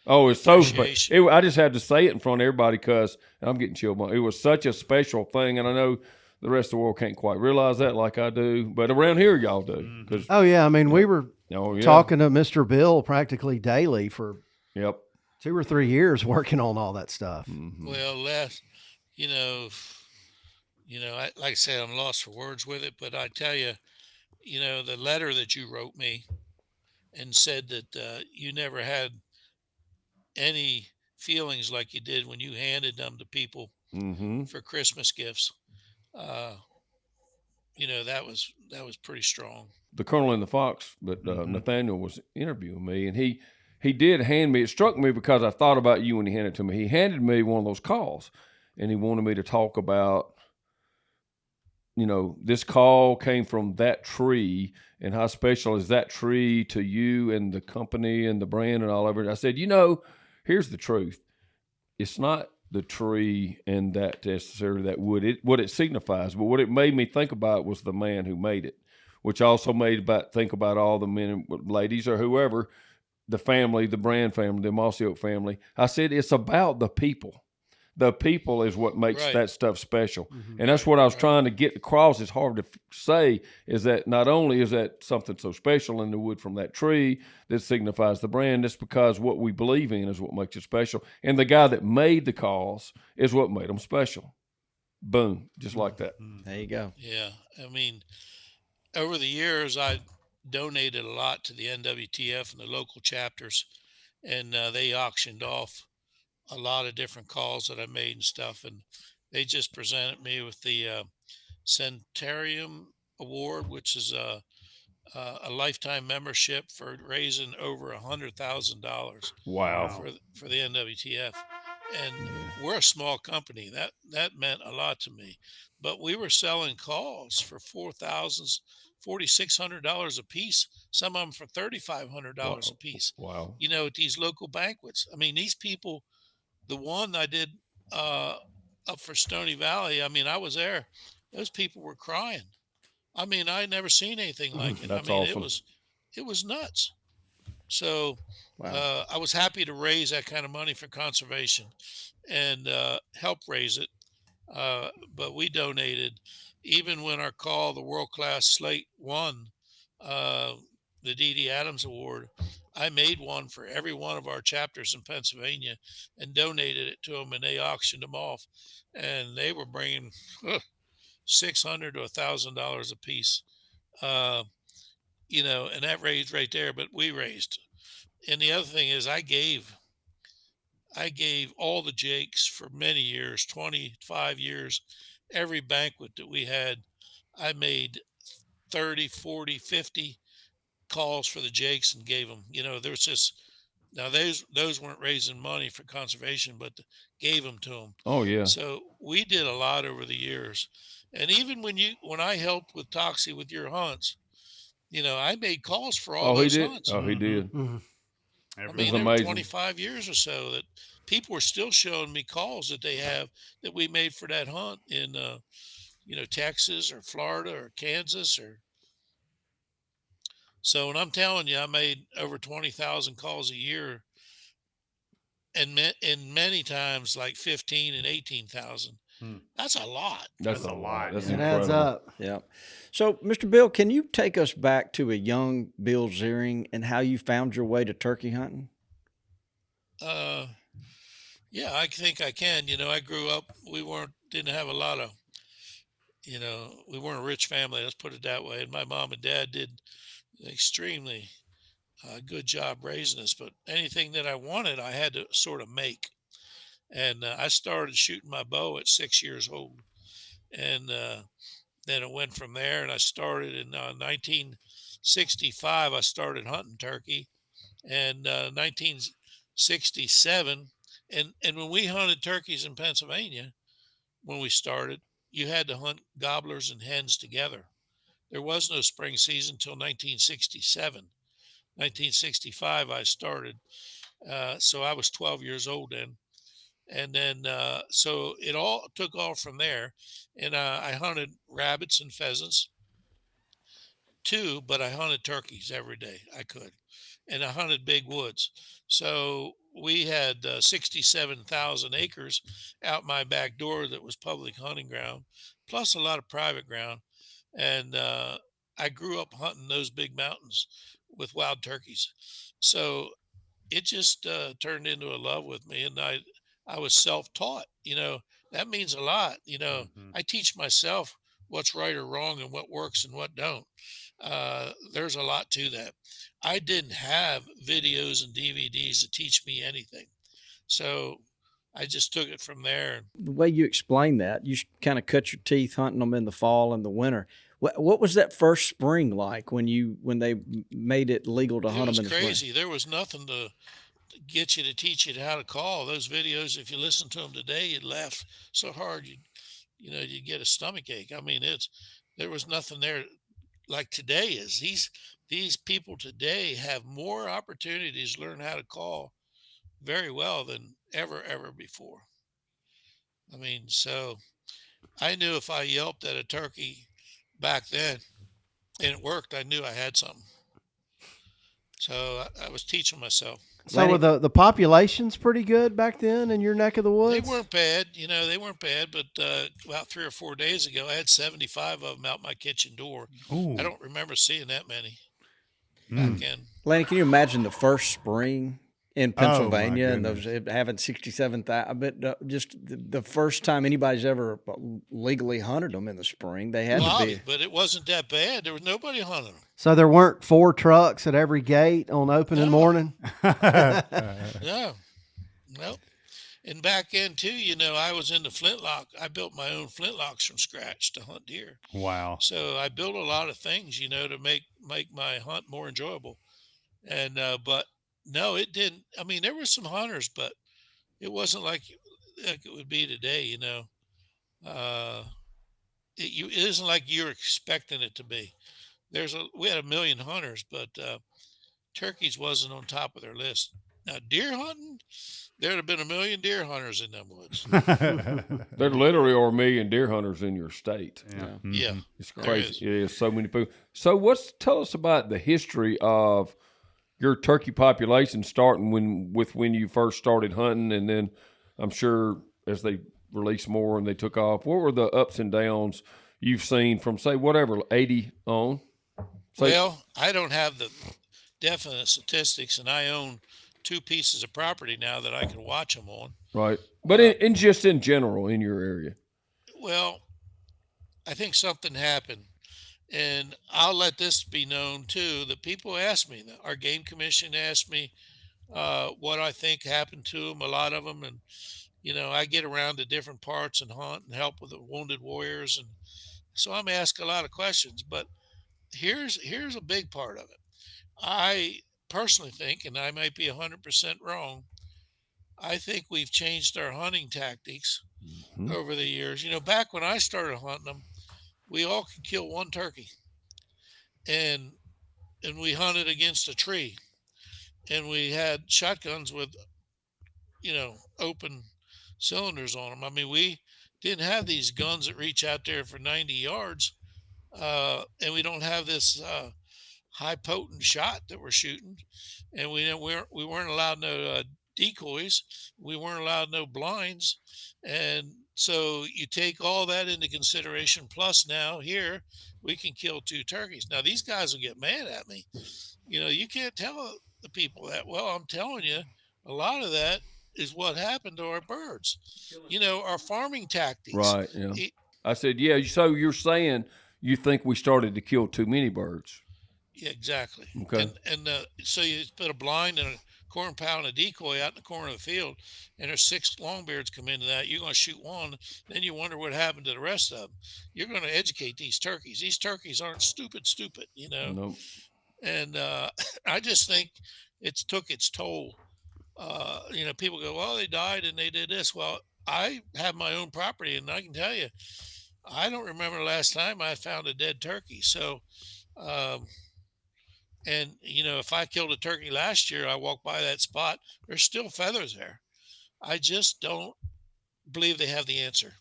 Speaker 5: Oh, it's so
Speaker 7: Appreciation.
Speaker 5: I just had to say it in front of everybody because I'm getting chilled. It was such a special thing, and I know the rest of the world can't quite realize that like I do, but around here y'all do. Cause,
Speaker 4: Oh yeah, I mean we were
Speaker 5: oh, yeah.
Speaker 4: talking to Mr. Bill practically daily for
Speaker 5: Yep.
Speaker 4: 2 or 3 years working on all that stuff.
Speaker 5: Mm-hmm.
Speaker 7: Well, you know, like I said, I'm lost for words with it. But I tell you, the letter that you wrote me and said that you never had any feelings like you did when you handed them to people
Speaker 5: Mm-hmm.
Speaker 7: for Christmas gifts. Uh, that was pretty strong.
Speaker 5: The Colonel and the Fox, but Nathaniel was interviewing me, and he did hand me. It struck me because I thought about you when he handed it to me. He handed me one of those calls, and he wanted me to talk about, this call came from that tree, and how special is that tree to you and the company and the brand and all of it. I said, here's the truth. It's not the tree and that necessarily that wood, what it signifies, but what it made me think about was the man who made it, which also made think about all the men and ladies or whoever, the family, the Brand family, the Mossy Oak family. I said, it's about the people. The people is what makes
Speaker 7: Right.
Speaker 5: that stuff special. And that's what I was trying to get across. It's hard to say is that not only is that something so special in the wood from that tree that signifies the brand, it's because what we believe in is what makes it special. And the guy that made the calls is what made them special. Boom. Just like that.
Speaker 3: There you go.
Speaker 7: Yeah, I mean, over the years, I donated a lot to the NWTF and the local chapters, and they auctioned off a lot of different calls that I made and stuff, and they just presented me with the Centarium Award, which is a lifetime membership for raising over $100,000
Speaker 5: Wow.
Speaker 7: for the NWTF. And we're a small company. That meant a lot to me. But we were selling calls for $4,600 a piece. Some of them for $3,500 a piece.
Speaker 5: Wow.
Speaker 7: At these local banquets. I mean, these people. The one I did up for Stony Valley. I mean, I was there. Those people were crying. I mean, I never seen anything like it.
Speaker 5: That's
Speaker 7: I mean,
Speaker 5: awesome.
Speaker 7: it was nuts. So
Speaker 3: Wow.
Speaker 7: I was happy to raise that kind of money for conservation and help raise it. But we donated, even when our call, the World Class Slate, won the D.D. Adams Award. I made one for every one of our chapters in Pennsylvania and donated it to them, and they auctioned them off. And they were bringing $600 to $1,000 a piece. and that raised right there, but we raised. And the other thing is I gave all the Jakes for many years, 25 years, every banquet that we had, I made 30, 40, 50 calls for the Jakes and gave them. There's just now those weren't raising money for conservation, but gave them to them.
Speaker 5: Oh yeah.
Speaker 7: So we did a lot over the years, and even when I helped with Toxie with your hunts, I made calls for all
Speaker 5: Oh, he
Speaker 7: those
Speaker 5: did.
Speaker 7: hunts.
Speaker 5: Oh, he did.
Speaker 7: I
Speaker 5: was
Speaker 7: mean, every
Speaker 5: amazing.
Speaker 7: 25 years or so that people are still showing me calls that they have that we made for that hunt in, Texas or Florida or Kansas or. So when I'm telling you, I made over 20,000 calls a year, and many times like 15 and 18,000. That's a lot.
Speaker 5: That's a lot. That's
Speaker 4: It
Speaker 5: incredible.
Speaker 4: adds up.
Speaker 3: Yeah. So, Mr. Bill, can you take us back to a young Bill Zearing and how you found your way to turkey hunting?
Speaker 7: Yeah, I think I can. I grew up. Didn't have a lot of. We weren't a rich family. Let's put it that way. And my mom and dad did an extremely good job raising us. But anything that I wanted, I had to sort of make. And I started shooting my bow at 6 years old, and then it went from there. And I started in 1965. I started hunting turkey, and 1967. And when we hunted turkeys in Pennsylvania, when we started, you had to hunt gobblers and hens together. There was no spring season until 1967. 1965, I started. So I was 12 years old then. And then, so it all took off from there. And I hunted rabbits and pheasants too, but I hunted turkeys every day I could. And I hunted big woods. So we had 67,000 acres out my back door that was public hunting ground, plus a lot of private ground. And I grew up hunting those big mountains with wild turkeys. So it just turned into a love with me. And I was self-taught. That means a lot. I teach myself what's right or wrong and what works and what don't. There's a lot to that. I didn't have videos and DVDs to teach me anything. So I just took it from there.
Speaker 3: The way you explain that, you kind of cut your teeth hunting them in the fall and the winter. What was that first spring like when they made it legal to hunt them in the spring?
Speaker 7: It was crazy. There was nothing to get you to teach you how to call. Those videos, if you listen to them today, you'd laugh so hard you'd get a stomach ache. I mean, there was nothing there like today is. These people today have more opportunities to learn how to call very well than ever before. I mean, so I knew if I yelped at a turkey back then and it worked, I knew I had something. So I was teaching myself.
Speaker 4: So were the populations pretty good back then in your neck of the woods?
Speaker 7: They weren't bad, they weren't bad. But about 3 or 4 days ago, I had 75 of them out my kitchen door.
Speaker 6: Ooh.
Speaker 7: I don't remember seeing that many back then.
Speaker 3: Lanny, can you imagine the first spring in Pennsylvania and
Speaker 6: goodness.
Speaker 3: those having 67,000? But just the first time anybody's ever legally hunted them in the spring, they had to be.
Speaker 7: But it wasn't that bad. There was nobody hunting them.
Speaker 4: So there weren't 4 trucks at every gate on opening morning?
Speaker 7: No. Nope. And back then too, I was into flintlock. I built my own flintlocks from scratch to hunt deer.
Speaker 6: Wow.
Speaker 7: So I built a lot of things, to make my hunt more enjoyable. And but no, it didn't. I mean, there were some hunters, but it wasn't like it would be today. It isn't like you're expecting it to be. We had 1 million hunters, but turkeys wasn't on top of their list. Now, deer hunting, there'd have been 1 million deer hunters in them woods.
Speaker 5: There literally are 1 million deer hunters in your state.
Speaker 6: Yeah.
Speaker 7: Yeah,
Speaker 5: It's crazy. Yeah, so many people. So tell us about the history of your turkey population starting when you first started hunting, and then I'm sure as they released more and they took off, what were the ups and downs you've seen from, say, whatever, 80 on?
Speaker 7: Well, I don't have the definite statistics, and I own 2 pieces of property now that I can watch them on.
Speaker 5: Right. But in just in general in your area.
Speaker 7: Well, I think something happened, And I'll let this be known too. The people ask me, our game commission asked me what I think happened to them, a lot of them. And, I get around to different parts and hunt and help with the wounded warriors. And so I'm asked a lot of questions, but here's a big part of it. I personally think, and I might be 100% wrong, I think we've changed our hunting tactics over the years. Back when I started hunting them, we all could kill one turkey, and we hunted against a tree, and we had shotguns with open cylinders on them. I mean, we didn't have these guns that reach out there for 90 yards, and we don't have this high potent shot that we're shooting, and we weren't allowed no decoys, we weren't allowed no blinds, and so you take all that into consideration. Plus, now here we can kill two turkeys. Now these guys will get mad at me. You can't tell the people that. Well, I'm telling you, a lot of that is what happened to our birds. Our farming tactics.
Speaker 5: Right. Yeah. I said, yeah. So you're saying you think we started to kill too many birds?
Speaker 7: Yeah, exactly.
Speaker 5: Okay.
Speaker 7: And so you put a blind and a corn pile and a decoy out in the corner of the field, and there's 6 longbeards come into that. You're going to shoot one, then you wonder what happened to the rest of them. You're going to educate these turkeys. These turkeys aren't stupid,
Speaker 5: Nope.
Speaker 7: And I just think it's took its toll. People go, well, they died and they did this. Well, I have my own property, and I can tell you, I don't remember the last time I found a dead turkey. So, and if I killed a turkey last year, I walked by that spot, there's still feathers there. I just don't believe they have the answer.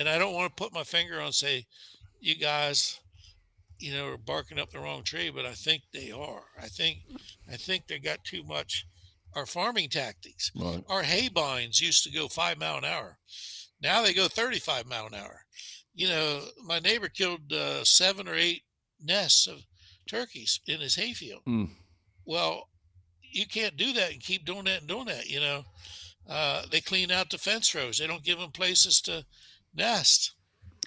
Speaker 7: And I don't want to put my finger on and say, you guys, are barking up the wrong tree, but I think they are. I think they got too much. Our farming tactics,
Speaker 5: Right.
Speaker 7: Our hay binds used to go 5 mile an hour. Now they go 35 mile an hour. My neighbor killed 7 or 8 nests of turkeys in his hayfield. Well, you can't do that and keep doing that and doing that. They clean out the fence rows. They don't give them places to nest.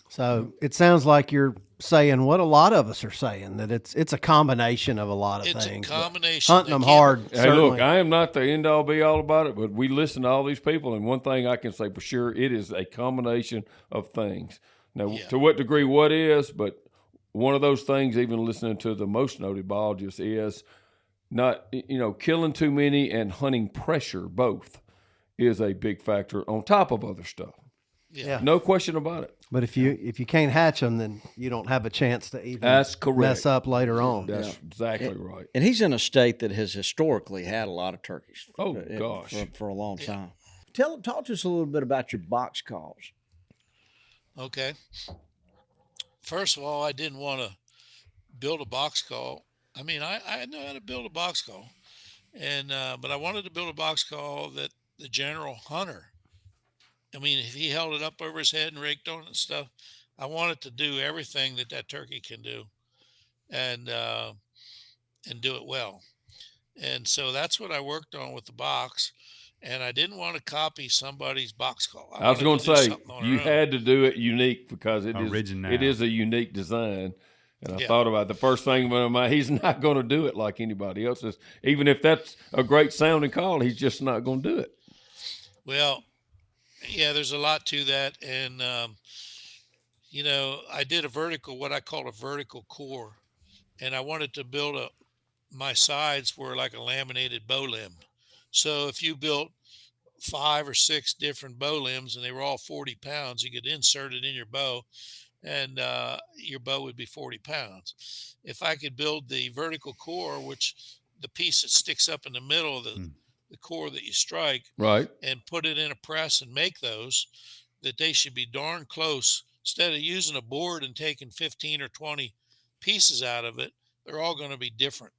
Speaker 4: So it sounds like you're saying what a lot of us are saying, that it's a combination of a lot of
Speaker 7: It's
Speaker 4: things.
Speaker 7: a combination.
Speaker 4: Hunting them hard.
Speaker 5: Hey,
Speaker 4: certainly.
Speaker 5: look, I am not the end all be all about it, but we listen to all these people, and one thing I can say for sure, it is a combination of things. Now, to what degree, what is, but one of those things, even listening to the most noted biologist, is not, killing too many and hunting pressure, both, is a big factor on top of other stuff.
Speaker 7: Yeah.
Speaker 5: No question about it.
Speaker 4: But if you can't hatch them, then you don't have a chance to even
Speaker 5: That's correct.
Speaker 4: mess up later on.
Speaker 5: That's exactly right.
Speaker 3: And he's in a state that has historically had a lot of turkeys.
Speaker 5: Oh, gosh.
Speaker 3: For a long time. Talk to us a little bit about your box calls.
Speaker 7: Okay. First of all, I didn't want to build a box call. I mean, I know how to build a box call, and but I wanted to build a box call that the general hunter. I mean, if he held it up over his head and raked on it and stuff, I wanted to do everything that turkey can do, and do it well. And so that's what I worked on with the box. And I didn't want to copy somebody's box call.
Speaker 5: I was going to say, you had to do it unique because it is a unique design. And I thought about the first thing in my mind, he's not going to do it like anybody else's. Even if that's a great sounding call, he's just not going to do it.
Speaker 7: Well, yeah, there's a lot to that. And, I did what I call a vertical core. And I wanted to build my sides were like a laminated bow limb. So if you built 5 or 6 different bow limbs and they were all 40 pounds, you could insert it in your bow, and your bow would be 40 pounds. If I could build the vertical core, which the piece that sticks up in the middle of the core that you strike,
Speaker 5: right,
Speaker 7: and put it in a press and make those, that they should be darn close. Instead of using a board and taking 15 or 20 pieces out of it, they're all going to be different.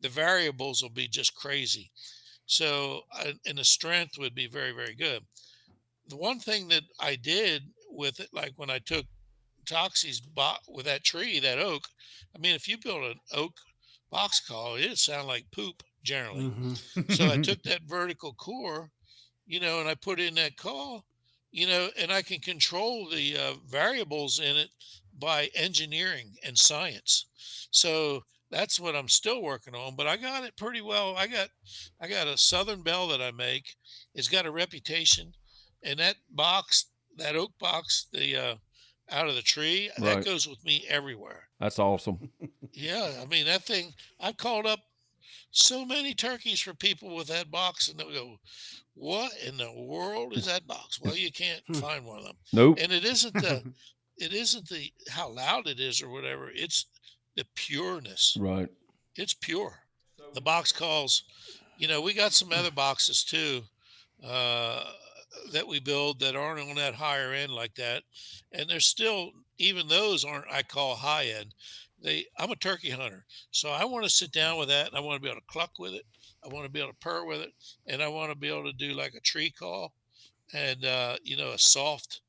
Speaker 7: The variables will be just crazy. So, and the strength would be very, very good. The one thing that I did with it, like when I took Toxie's with that tree, that oak, I mean, if you build an oak box call, it'd sound like poop generally.
Speaker 4: Mm-hmm.
Speaker 7: So I took that vertical core, and I put in that call, and I can control the variables in it by engineering and science. So that's what I'm still working on, but I got it pretty well. I got a Southern Belle that I make. It's got a reputation, and that box, that oak box, the out of the tree, that
Speaker 5: Right.
Speaker 7: goes with me everywhere.
Speaker 5: That's awesome.
Speaker 7: Yeah, I mean that thing. I've called up so many turkeys for people with that box, and they'll go, "What in the world is that box?" Well, you can't find one of them,
Speaker 5: Nope.
Speaker 7: and it isn't the how loud it is or whatever. It's the pureness.
Speaker 5: Right.
Speaker 7: It's pure. The box calls. We got some other boxes too uh, that we build that aren't on that higher end like that, and they're still, even those aren't, I call high end. I'm a turkey hunter, so I want to sit down with that, and I want to be able to cluck with it. I want to be able to purr with it, and I want to be able to do like a tree call, and a soft.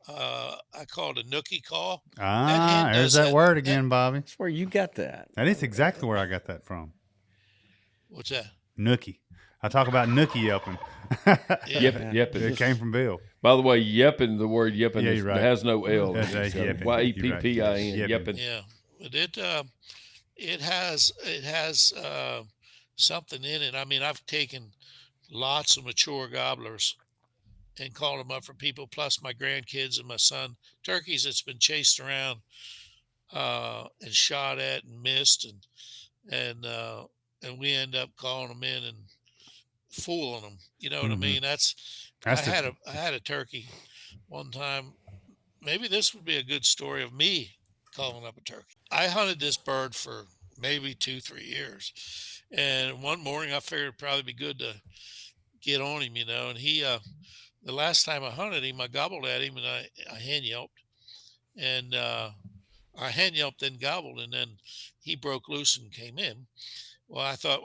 Speaker 7: I call it a nookie call.
Speaker 6: There's
Speaker 7: does
Speaker 6: that
Speaker 7: that-
Speaker 6: word
Speaker 7: that-
Speaker 6: again, Bobby.
Speaker 3: That's where you got that.
Speaker 6: That is exactly where I got that from.
Speaker 7: What's that?
Speaker 6: Nookie. I talk about nookie yelping.
Speaker 5: Yep.
Speaker 6: It came from Bill.
Speaker 5: By the way, yelping, the word yelping
Speaker 6: Yeah, you're right.
Speaker 5: has no L.
Speaker 6: That's right, yelping.
Speaker 5: Yeppin.
Speaker 6: You're right.
Speaker 5: Yelping.
Speaker 7: Yeah, but it has something in it. I mean, I've taken lots of mature gobblers and called them up for people, plus my grandkids and my son. Turkeys that's been chased around and shot at and missed, and we end up calling them in and fooling them. You know what I mean? I had a turkey one time. Maybe this would be a good story of me calling up a turkey. I hunted this bird for maybe 2-3 years, and one morning I figured it'd probably be good to get on him, and he the last time I hunted him, I gobbled at him and I hand yelped, and I hand yelped, then gobbled, and then he broke loose and came in. Well, I thought,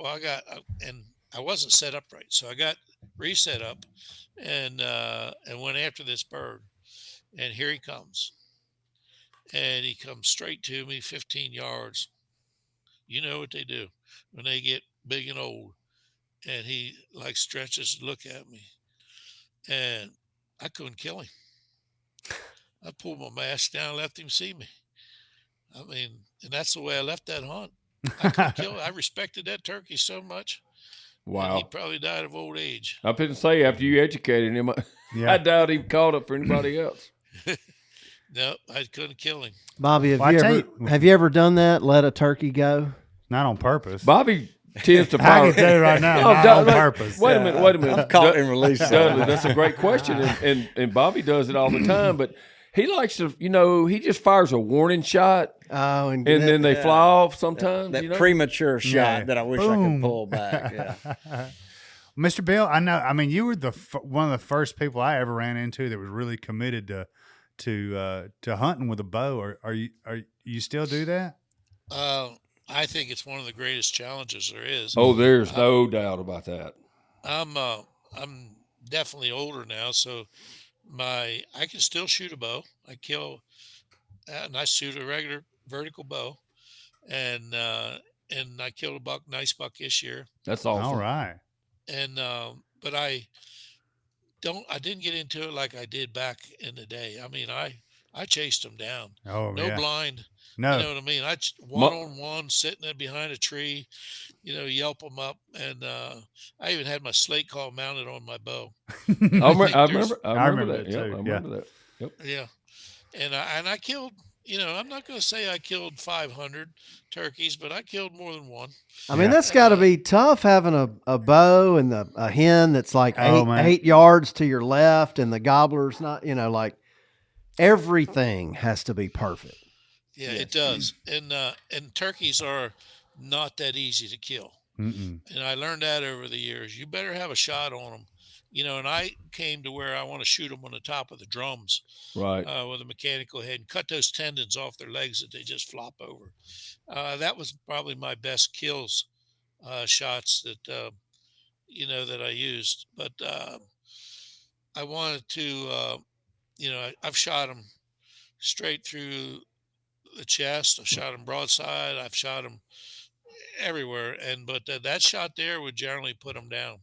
Speaker 7: and I wasn't set up right, so I got reset up and went after this bird, and here he comes, and he comes straight to me, 15 yards. You know what they do when they get big and old, and he like stretches to look at me, and I couldn't kill him. I pulled my mask down, left him see me. I mean, and that's the way I left that hunt. I couldn't kill him. I respected that turkey so much. And
Speaker 5: Wow.
Speaker 7: he probably died of old age.
Speaker 5: I couldn't say after you educated him, I doubt he called up for anybody else.
Speaker 7: No, I couldn't kill him.
Speaker 4: Bobby,
Speaker 6: Well, I tell
Speaker 4: have you ever done that? Let a turkey go?
Speaker 6: Not on purpose.
Speaker 5: Bobby tends to
Speaker 6: I
Speaker 5: fire.
Speaker 6: can tell you right now,
Speaker 5: No,
Speaker 6: not
Speaker 5: Dud-
Speaker 6: on
Speaker 5: wait-
Speaker 6: purpose.
Speaker 5: Wait a minute.
Speaker 3: I've caught and released
Speaker 5: Dudley, that's a great question, and Bobby does it all the time. But he likes to, he just fires a warning shot,
Speaker 4: Oh, and
Speaker 5: and then they fly off sometimes.
Speaker 3: That premature shot
Speaker 6: Yeah.
Speaker 3: that I wish I
Speaker 6: Boom.
Speaker 3: could pull back. Yeah.
Speaker 6: Mr. Bill, I know. I mean, you were one of the first people I ever ran into that was really committed to hunting with a bow. Are you still do that?
Speaker 7: I think it's one of the greatest challenges there is.
Speaker 5: Oh, there's no doubt about that.
Speaker 7: I'm definitely older now, so I can still shoot a bow. I kill, and I shoot a regular vertical bow, and I killed a nice buck this year.
Speaker 5: That's awesome.
Speaker 6: All right.
Speaker 7: And but I didn't get into it like I did back in the day. I mean, I chased them down.
Speaker 6: Oh,
Speaker 7: No
Speaker 6: yeah.
Speaker 7: blind.
Speaker 6: No.
Speaker 7: You know what I mean? One-on-one, sitting there behind a tree, yelp them up, and I even had my Slate call mounted on my bow.
Speaker 5: I remember
Speaker 6: remember
Speaker 5: that.
Speaker 6: that
Speaker 5: Yeah,
Speaker 6: too,
Speaker 5: I remember that. Yep.
Speaker 7: Yeah, and I killed. I'm not going to say I killed 500 turkeys, but I killed more than one.
Speaker 4: I mean,
Speaker 6: Yeah.
Speaker 4: that's got to be tough having a bow and a hen that's like
Speaker 6: Oh, man.
Speaker 4: 8 yards to your left, and the gobbler's not. Like everything has to be perfect.
Speaker 7: Yeah, it does. And turkeys are not that easy to kill.
Speaker 6: Mm-mm.
Speaker 7: And I learned that over the years. You better have a shot on them. And I came to where I want to shoot them on the top of the drums
Speaker 5: Right.
Speaker 7: with a mechanical head and cut those tendons off their legs that they just flop over. That was probably my best kills shots that, that I used. But I wanted to, I've shot them straight through the chest. I've shot them broadside. I've shot them everywhere. But that shot there would generally put them down.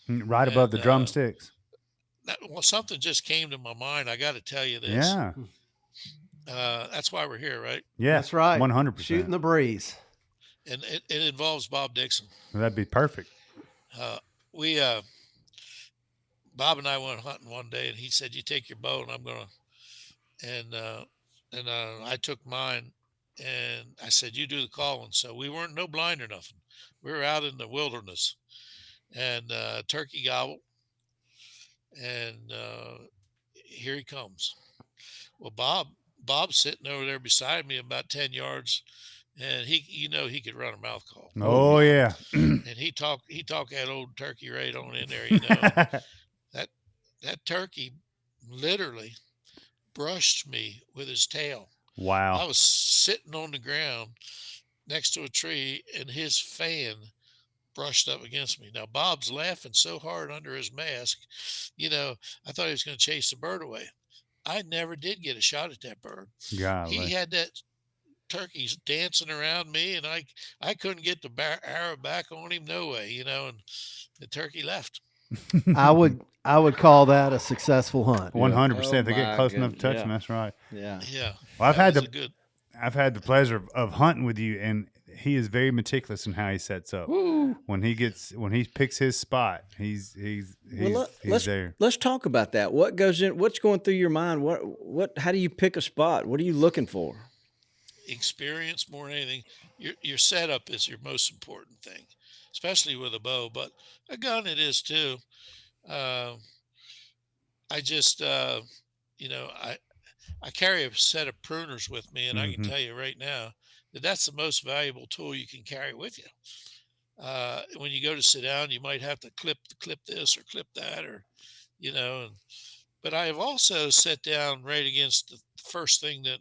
Speaker 6: Right above the
Speaker 7: And,
Speaker 6: drumsticks.
Speaker 7: Something just came to my mind. I got to tell you this.
Speaker 6: Yeah.
Speaker 7: That's why we're here, right?
Speaker 6: Yeah,
Speaker 4: That's right.
Speaker 6: 100%.
Speaker 4: Shooting the breeze.
Speaker 7: And it involves Bob Dixon.
Speaker 6: That'd be perfect.
Speaker 7: We Bob and I went hunting one day, and he said, "You take your bow, and I'm gonna." And I took mine, and I said, "You do the calling." So we weren't no blind or nothing. We were out in the wilderness, and turkey gobble, and here he comes. Well, Bob's sitting over there beside me about 10 yards, and he could run a mouth call,
Speaker 6: Oh, yeah.
Speaker 7: and he talked that old turkey right on in there, that that turkey literally brushed me with his tail. I
Speaker 6: Wow.
Speaker 7: was sitting on the ground next to a tree, and his fan brushed up against me. Now Bob's laughing so hard under his mask, I thought he was going to chase the bird away. I never did get a shot at that bird. He
Speaker 6: Golly.
Speaker 7: had that turkey dancing around me, and I couldn't get the arrow back on him, no way, and the turkey left.
Speaker 4: I would call that a successful hunt.
Speaker 6: 100%.
Speaker 3: Oh,
Speaker 6: They get
Speaker 3: my
Speaker 6: close enough to touch
Speaker 3: goodness.
Speaker 6: them. That's right.
Speaker 3: Yeah.
Speaker 7: Yeah.
Speaker 6: Well, I've
Speaker 7: that
Speaker 6: had
Speaker 7: was
Speaker 6: I've had the pleasure of hunting with you, and he is very meticulous in how he sets up.
Speaker 5: Woo.
Speaker 6: When he picks his spot, he's there.
Speaker 3: Let's talk about that. What's going through your mind? How do you pick a spot? What are you looking for?
Speaker 7: experience more than anything. Your setup is your most important thing, especially with a bow, but a gun it is too. Uh, I just, I carry a set of pruners with me, and I can
Speaker 6: Mhm.
Speaker 7: tell you right now that that's the most valuable tool you can carry with you. When you go to sit down, you might have to clip this or clip that, or you know. But I have also sat down right against the first thing that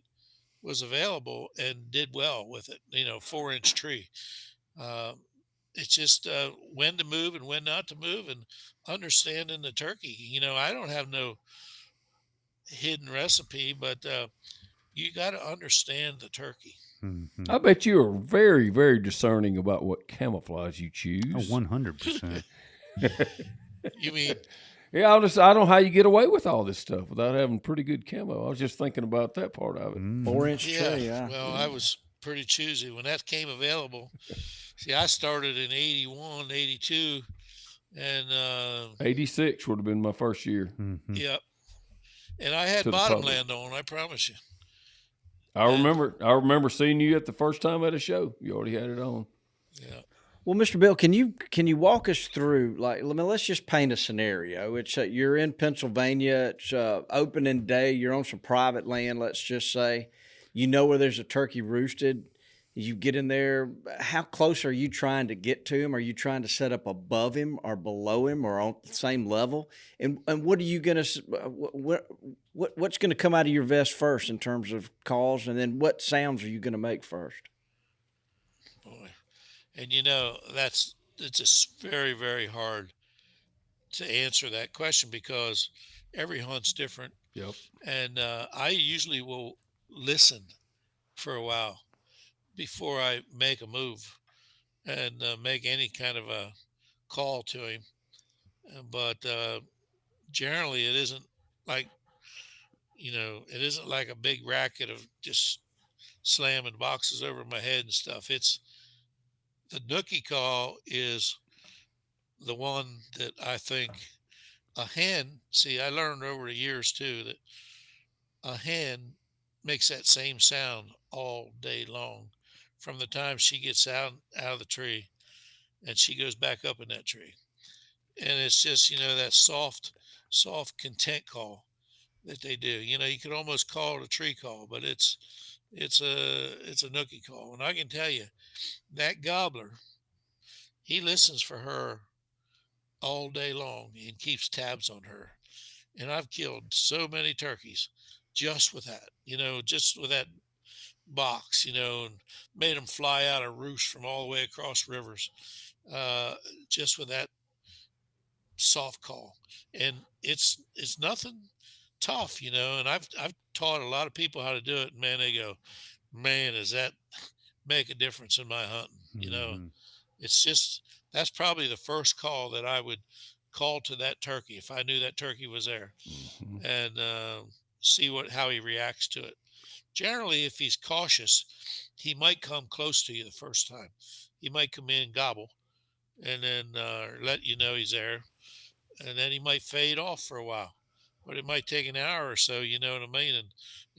Speaker 7: was available and did well with it. 4-inch tree. Um, it's just when to move and when not to move, and understanding the turkey. I don't have no hidden recipe, but you got to understand the turkey.
Speaker 6: Mhm.
Speaker 5: I bet you are very, very discerning about what camouflage you choose.
Speaker 6: Oh, 100%.
Speaker 7: You mean
Speaker 5: Yeah, I don't know how you get away with all this stuff without having pretty good camo. I was just thinking about that part of it.
Speaker 6: Mhm.
Speaker 3: 4-inch
Speaker 7: yeah?
Speaker 3: tree. Yeah.
Speaker 7: Well, I was pretty choosy when that came available. See, I started in 81, 82, and
Speaker 5: 86 would have been my first year.
Speaker 6: Mhm.
Speaker 7: yep. And I had
Speaker 5: To the public.
Speaker 7: bottomland on, I promise you.
Speaker 5: I remember seeing you at the first time at a show. You already had it on.
Speaker 7: Yeah.
Speaker 3: Well, Mr. Bill, can you walk us through, let's just paint a scenario. It's you're in Pennsylvania. It's opening day. You're on some private land. Let's just say, you know where there's a turkey roosted. You get in there. How close are you trying to get to him? Are you trying to set up above him or below him or on the same level? And what are you gonna what's gonna come out of your vest first in terms of calls, and then what sounds are you gonna make first?
Speaker 7: Boy. And it's just very, very hard to answer that question because every hunt's different.
Speaker 5: Yep.
Speaker 7: And I usually will listen for a while before I make a move and make any kind of a call to him. But generally, it isn't like, it isn't like a big racket of just slamming boxes over my head and stuff. It's the nookie call is the one that I think a hen, see, I learned over the years too that a hen makes that same sound all day long from the time she gets out of the tree and she goes back up in that tree. And it's just, that soft content call that they do. You could almost call it a tree call, but it's a nookie call. And I can tell you that gobbler, he listens for her all day long and keeps tabs on her. And I've killed so many turkeys just with that, just with that box, and made them fly out of roost from all the way across rivers, just with that soft call. And it's nothing tough, and I've taught a lot of people how to do it. And man, they go, man, does that make a difference in my hunting?
Speaker 6: Mhm.
Speaker 7: It's just that's probably the first call that I would call to that turkey if I knew that turkey was there,
Speaker 5: Mhm.
Speaker 7: and see how he reacts to it. Generally, if he's cautious, he might come close to you the first time. He might come in, gobble, and then let you know he's there, and then he might fade off for a while. But it might take an hour or so, you know what I mean? And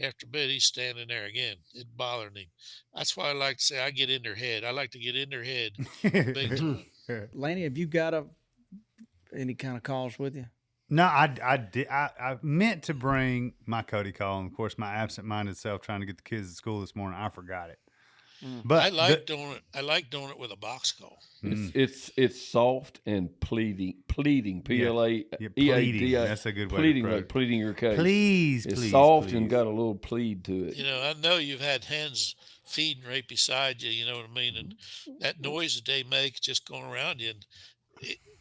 Speaker 7: after a bit, he's standing there again. It bothering him. That's why I like to say I get in their head. I like to get in their head big time.
Speaker 3: Lanny, have you got any kind of calls with you?
Speaker 6: No, I did. I meant to bring my Cody call, and of course, my absent-minded self trying to get the kids to school this morning, I forgot it. But
Speaker 7: I like doing it. I like doing it with a box call.
Speaker 5: It's soft and pleading, PLAEAD.
Speaker 6: pleading. That's a good way to
Speaker 5: pleading,
Speaker 6: put it.
Speaker 5: like pleading your case.
Speaker 6: Please,
Speaker 5: it's
Speaker 6: please,
Speaker 5: soft
Speaker 6: please.
Speaker 5: and got a little plead to it.
Speaker 7: You know, I know you've had hens feeding right beside you. You know what I mean? And that noise that they make just going around you, and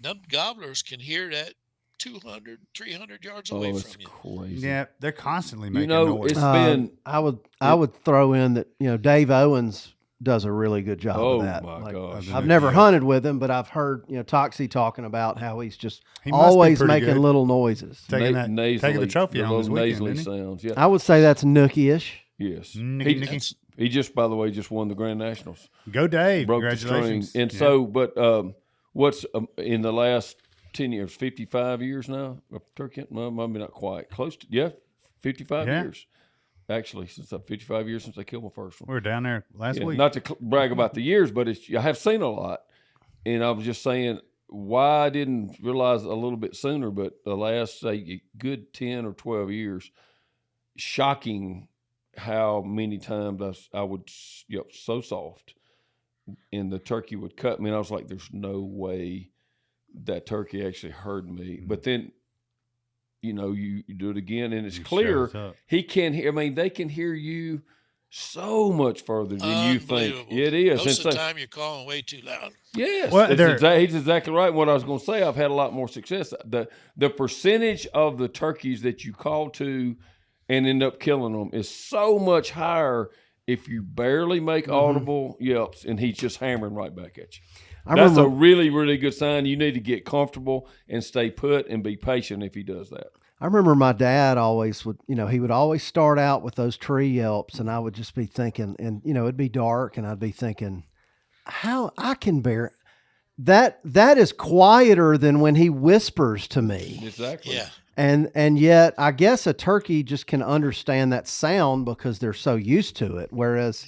Speaker 7: them gobblers can hear that 200, 300 yards away
Speaker 5: it's
Speaker 7: from you.
Speaker 5: crazy.
Speaker 6: Yeah, they're constantly making
Speaker 5: know,
Speaker 6: noise.
Speaker 5: it's been.
Speaker 4: I would throw in that Dave Owens does a really good job
Speaker 5: Oh
Speaker 4: of that.
Speaker 5: my gosh!
Speaker 4: I've never hunted with him, but I've heard Toxie talking about how he's just
Speaker 6: He must be
Speaker 4: always
Speaker 6: pretty
Speaker 4: making
Speaker 6: good.
Speaker 4: little noises.
Speaker 6: taking
Speaker 5: nasally,
Speaker 6: the trophy
Speaker 5: the
Speaker 6: home this
Speaker 5: little
Speaker 6: weekend,
Speaker 5: nasally
Speaker 6: didn't he?
Speaker 5: sounds. Yeah.
Speaker 4: I would say that's nookie-ish.
Speaker 5: Yes.
Speaker 6: Nicky.
Speaker 5: He just, by the way, just won the Grand Nationals.
Speaker 6: Go Dave!
Speaker 5: Broke the string.
Speaker 6: Congratulations!
Speaker 5: And
Speaker 6: Yeah.
Speaker 5: so, but what's in the last 10 years, 55 years now? Turkey, well, maybe not quite. Close to, 55
Speaker 6: Yeah.
Speaker 5: years. Actually, since 55 years since I killed my first one.
Speaker 6: we were down there last week.
Speaker 5: Not to brag about the years, but I have seen a lot. And I was just saying why I didn't realize a little bit sooner, but the last, say, a good 10 or 12 years, shocking how many times I would, so soft, and the turkey would cut me. And I was like, there's no way that turkey actually heard me. But then, you do it again, and it's clear he can hear. I mean, they can hear you so much further than you think. It is.
Speaker 7: Most of the time, you're calling way too loud.
Speaker 5: Yes,
Speaker 6: Well,
Speaker 5: he's exactly right. What I was going to say, I've had a lot more success. The percentage of the turkeys that you call to and end up killing them is so much higher if you barely make audible yelps and he's just hammering right back at you. That's a really, really good sign. You need to get comfortable and stay put and be patient if he does that.
Speaker 4: I remember my dad always would, he would always start out with those tree yelps, and I would just be thinking, and it'd be dark, and I'd be thinking, how I can bear that. That is quieter than when he whispers to me.
Speaker 5: Exactly.
Speaker 7: Yeah.
Speaker 4: And yet, I guess a turkey just can understand that sound because they're so used to it. Whereas,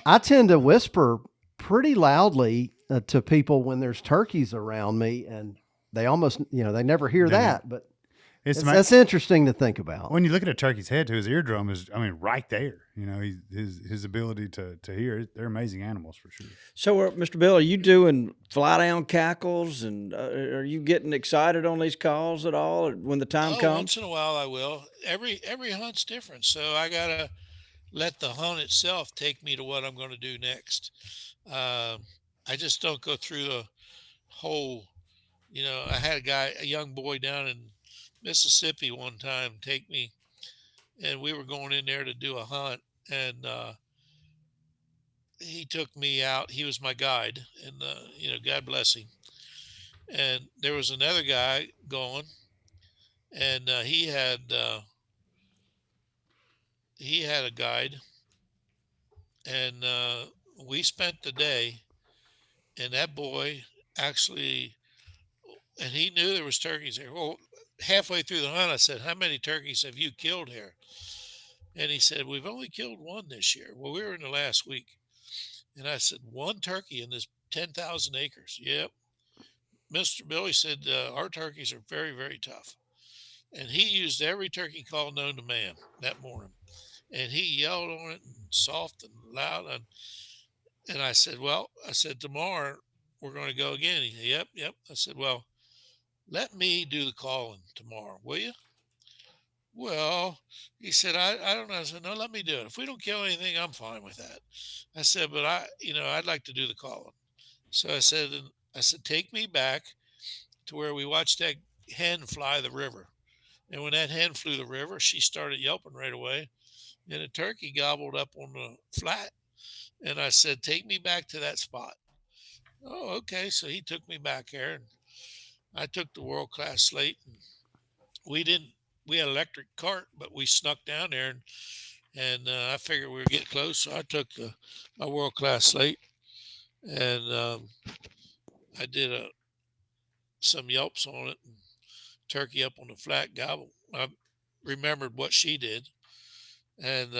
Speaker 4: I tend to whisper pretty loudly to people when there's turkeys around me, and they almost, they never hear that. But that's interesting to think about.
Speaker 6: When you look at a turkey's head, to his eardrum is, right there. His ability to hear. They're amazing animals for sure.
Speaker 3: So, Mr. Bill, are you doing fly down cackles, and are you getting excited on these calls at all when the time comes?
Speaker 7: Once in a while, I will. Every hunt's different, so I gotta let the hunt itself take me to what I'm going to do next. I just don't go through the whole. I had a young boy down in Mississippi one time take me, and we were going in there to do a hunt, and he took me out. He was my guide, and God bless him. And there was another guy going, and he had a guide, and we spent the day, and that boy actually, and he knew there was turkeys there. Well, halfway through the hunt, I said, "How many turkeys have you killed here?" And he said, "We've only killed one this year." Well, we were in the last week. And I said, "One turkey in this 10,000 acres." Yep. Mr. Billy said, "Our turkeys are very, very tough." And he used every turkey call known to man that morning. And he yelled on it and soft and loud. And I said, "Tomorrow we're going to go again." He said, Yep. I said, "Well, let me do the calling tomorrow, will you?" Well, he said, I don't know. I said, "No, let me do it. If we don't kill anything, I'm fine with that." I said, "But I'd like to do the calling." So I said, "Take me back to where we watched that hen fly the river." And when that hen flew the river, she started yelping right away. And a turkey gobbled up on the flat. And I said, "Take me back to that spot." Oh, okay. So he took me back there, and I took the world-class Slate, and we didn't we had an electric cart, but we snuck down there, and I figured we were getting close, so I took my world-class Slate, and I did some yelps on it, and turkey up on the flat gobble. I remembered what she did, and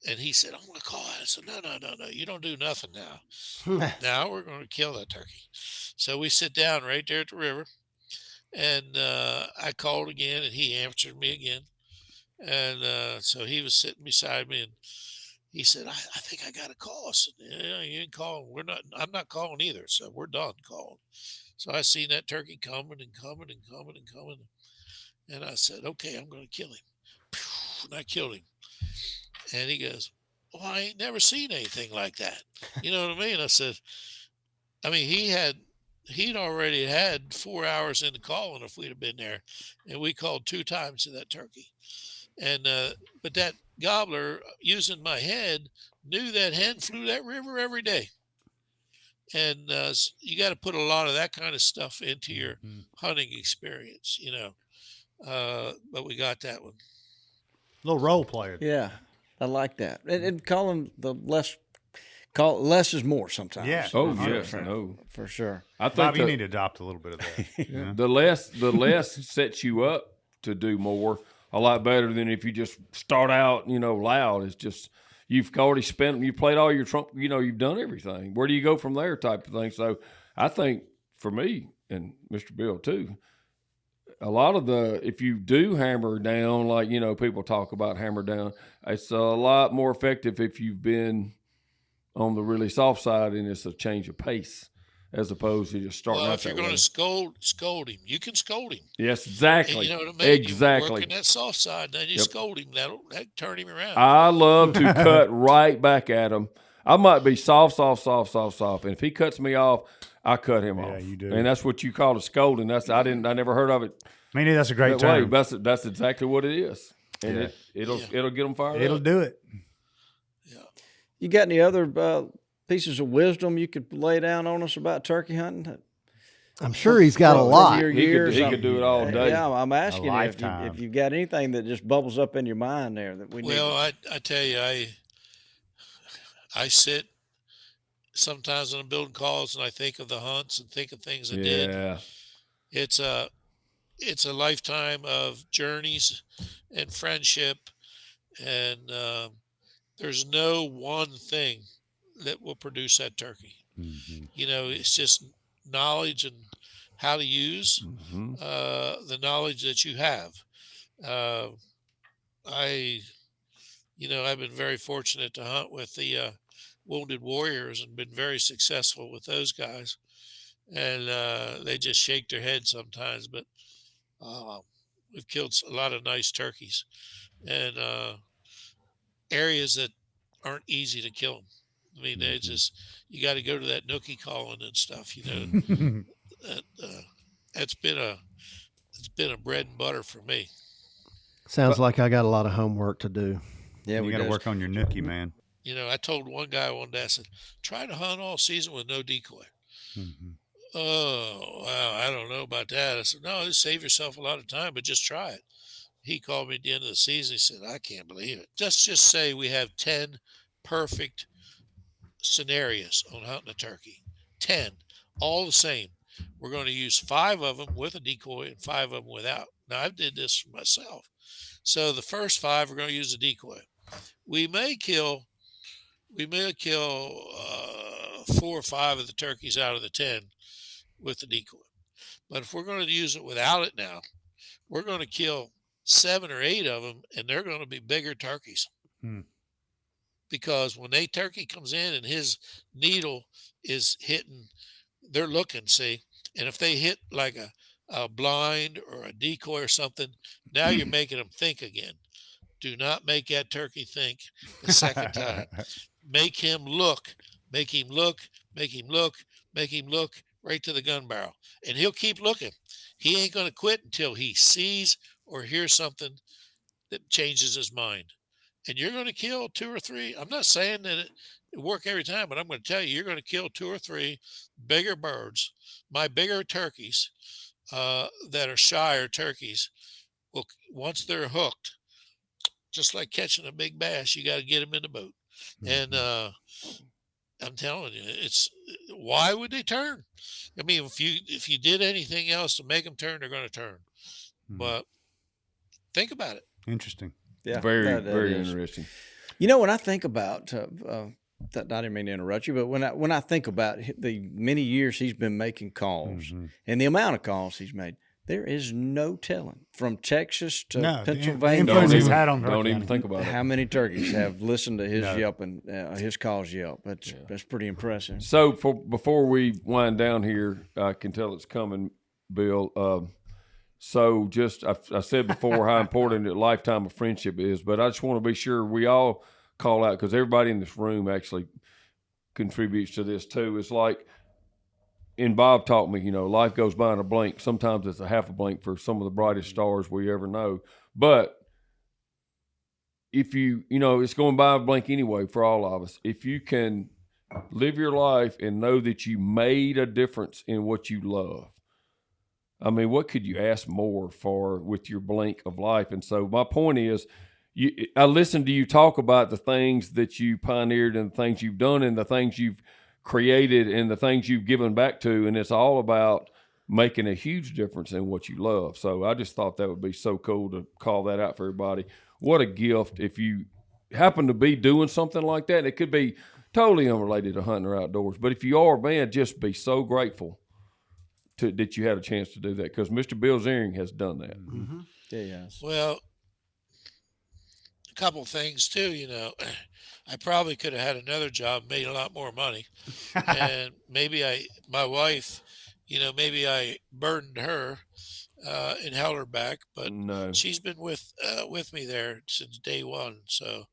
Speaker 7: he said, "I'm going to call it." I said, "No, you don't do nothing now. Now we're going to kill that turkey." So we sit down right there at the river, and I called again, and he answered me again. And so he was sitting beside me, and he said, I think I got a call. I said, "Yeah, you ain't calling. I'm not calling either. So we're done calling." So I seen that turkey coming and coming and coming and coming. And I said, "Okay, I'm going to kill him." And I killed him. And he goes, "Well, I ain't never seen anything like that." You know what I mean? I said, I mean, he'd already had 4 hours in the calling if we'd have been there. And we called 2 times to that turkey. And but that gobbler, using my head, knew that hen flew that river every day. And you got to put a lot of that kind of stuff into your hunting experience, but we got that one.
Speaker 6: Little role player.
Speaker 3: Yeah, I like that. And calling less is more sometimes.
Speaker 6: Yeah.
Speaker 5: Oh,
Speaker 6: For
Speaker 5: yes.
Speaker 6: sure.
Speaker 5: No.
Speaker 3: For sure.
Speaker 5: I think
Speaker 6: Bob, you need to adopt a little bit of that. Yeah.
Speaker 5: the less sets you up to do more a lot better than if you just start out, loud. It's just you've already you've played all your trump, you've done everything. Where do you go from there type of thing? So I think for me and Mr. Bill too, a lot of if you do hammer down, like, people talk about hammer down, it's a lot more effective if you've been on the really soft side and it's a change of pace, as opposed to just starting out
Speaker 7: if you're
Speaker 5: that
Speaker 7: going
Speaker 5: way.
Speaker 7: to scold him, you can scold him.
Speaker 5: Yes, exactly.
Speaker 7: And you know what I mean?
Speaker 5: Exactly.
Speaker 7: You work in that soft side, then you scold him. That'll turn him around.
Speaker 5: I love to cut right back at him. I might be soft, and if he cuts me off, I cut him off.
Speaker 6: Yeah, you do.
Speaker 5: And that's what you call a scolding. I never heard of it.
Speaker 6: Maybe that's a great
Speaker 5: that way.
Speaker 6: term.
Speaker 5: That's exactly what it is, and it'll get them fired
Speaker 6: It'll
Speaker 5: up.
Speaker 6: do it.
Speaker 7: Yeah.
Speaker 3: You got any other pieces of wisdom you could lay down on us about turkey hunting?
Speaker 4: I'm sure he's got a lot.
Speaker 5: He could do it all day.
Speaker 3: Yeah, I'm asking you
Speaker 6: lifetime.
Speaker 3: if you've got anything that just bubbles up in your mind there that we need.
Speaker 7: Well, I tell you, I sit sometimes when I'm building calls and I think of the hunts and think of things I did.
Speaker 5: Yeah.
Speaker 7: It's a lifetime of journeys and friendship, and there's no one thing that will produce that turkey.
Speaker 6: Mm-hmm.
Speaker 7: It's just knowledge and how to use the knowledge that you have. I've been very fortunate to hunt with the Wounded Warriors and been very successful with those guys. And they just shake their head sometimes, but we've killed a lot of nice turkeys and areas that aren't easy to kill them. I mean, they just, you got to go to that nookie calling and stuff, it's been a bread and butter for me.
Speaker 4: Sounds like I got a lot of homework to do.
Speaker 3: Yeah,
Speaker 6: you got to work on your nookie, man.
Speaker 7: I told one guy one day, I said, try to hunt all season with no decoy.
Speaker 6: Mm-hmm.
Speaker 7: Oh, wow, I don't know about that. I said, no, just save yourself a lot of time, but just try it. He called me at the end of the season. He said, I can't believe it. Just say we have 10 perfect scenarios on hunting a turkey. 10, all the same. We're going to use 5 of them with a decoy and 5 of them without. Now, I did this for myself. So the first 5, we're going to use a decoy. We may kill 4 or 5 of the turkeys out of the 10 with the decoy. But if we're going to use it without it now, we're going to kill 7 or 8 of them, and they're going to be bigger turkeys. Because when a turkey comes in and his needle is hitting, they're looking, see, and if they hit like a blind or a decoy or something, now you're making them think again. Do not make that turkey think the second time. Make him look, make him look right to the gun barrel. And he'll keep looking. He ain't going to quit until he sees or hears something that changes his mind. And you're going to kill 2 or 3. I'm not saying that it work every time, but I'm going to tell you, you're going to kill 2 or 3 bigger birds, my bigger turkeys that are shyer turkeys. Well, once they're hooked, just like catching a big bass, you got to get them in the boat. And I'm telling you, it's why would they turn? I mean, if you did anything else to make them turn, they're going to turn. But think about it.
Speaker 6: Interesting.
Speaker 3: Yeah,
Speaker 5: Very,
Speaker 3: that
Speaker 5: very
Speaker 3: is.
Speaker 5: interesting.
Speaker 3: You know, when I think about that, I didn't mean to interrupt you, but when I think about the many years he's been making calls and the amount of calls he's made, there is no telling from Texas to
Speaker 6: No, the
Speaker 3: Pennsylvania.
Speaker 6: influence he's had on
Speaker 5: Don't even
Speaker 6: County.
Speaker 5: think about it.
Speaker 3: How many turkeys have listened to his
Speaker 6: No.
Speaker 3: yelping, his calls yelp? That's pretty impressive.
Speaker 5: So before we wind down here, I can tell it's coming, Bill. So just I said before how important a lifetime of friendship is, but I just want to be sure we all call out, because everybody in this room actually contributes to this too. It's like, and Bob taught me, life goes by in a blink. Sometimes it's a half a blink for some of the brightest stars we ever know. But if it's going by a blink anyway for all of us. If you can live your life and know that you made a difference in what you love, I mean, what could you ask more for with your blink of life? And so my point is, I listened to you talk about the things that you pioneered and the things you've done and the things you've created and the things you've given back to, and it's all about making a huge difference in what you love. So I just thought that would be so cool to call that out for everybody. What a gift if you happen to be doing something like that. It could be totally unrelated to hunting or outdoors, but if you are, man, just be so grateful that you had a chance to do that, because Mr. Bill Zearing has done that.
Speaker 3: Mm-hmm. Yeah, yes.
Speaker 7: Well, a couple things too. I probably could have had another job, made a lot more money, and maybe my wife, maybe I burdened her and held her back, but
Speaker 5: No.
Speaker 7: she's been with me there since day one. So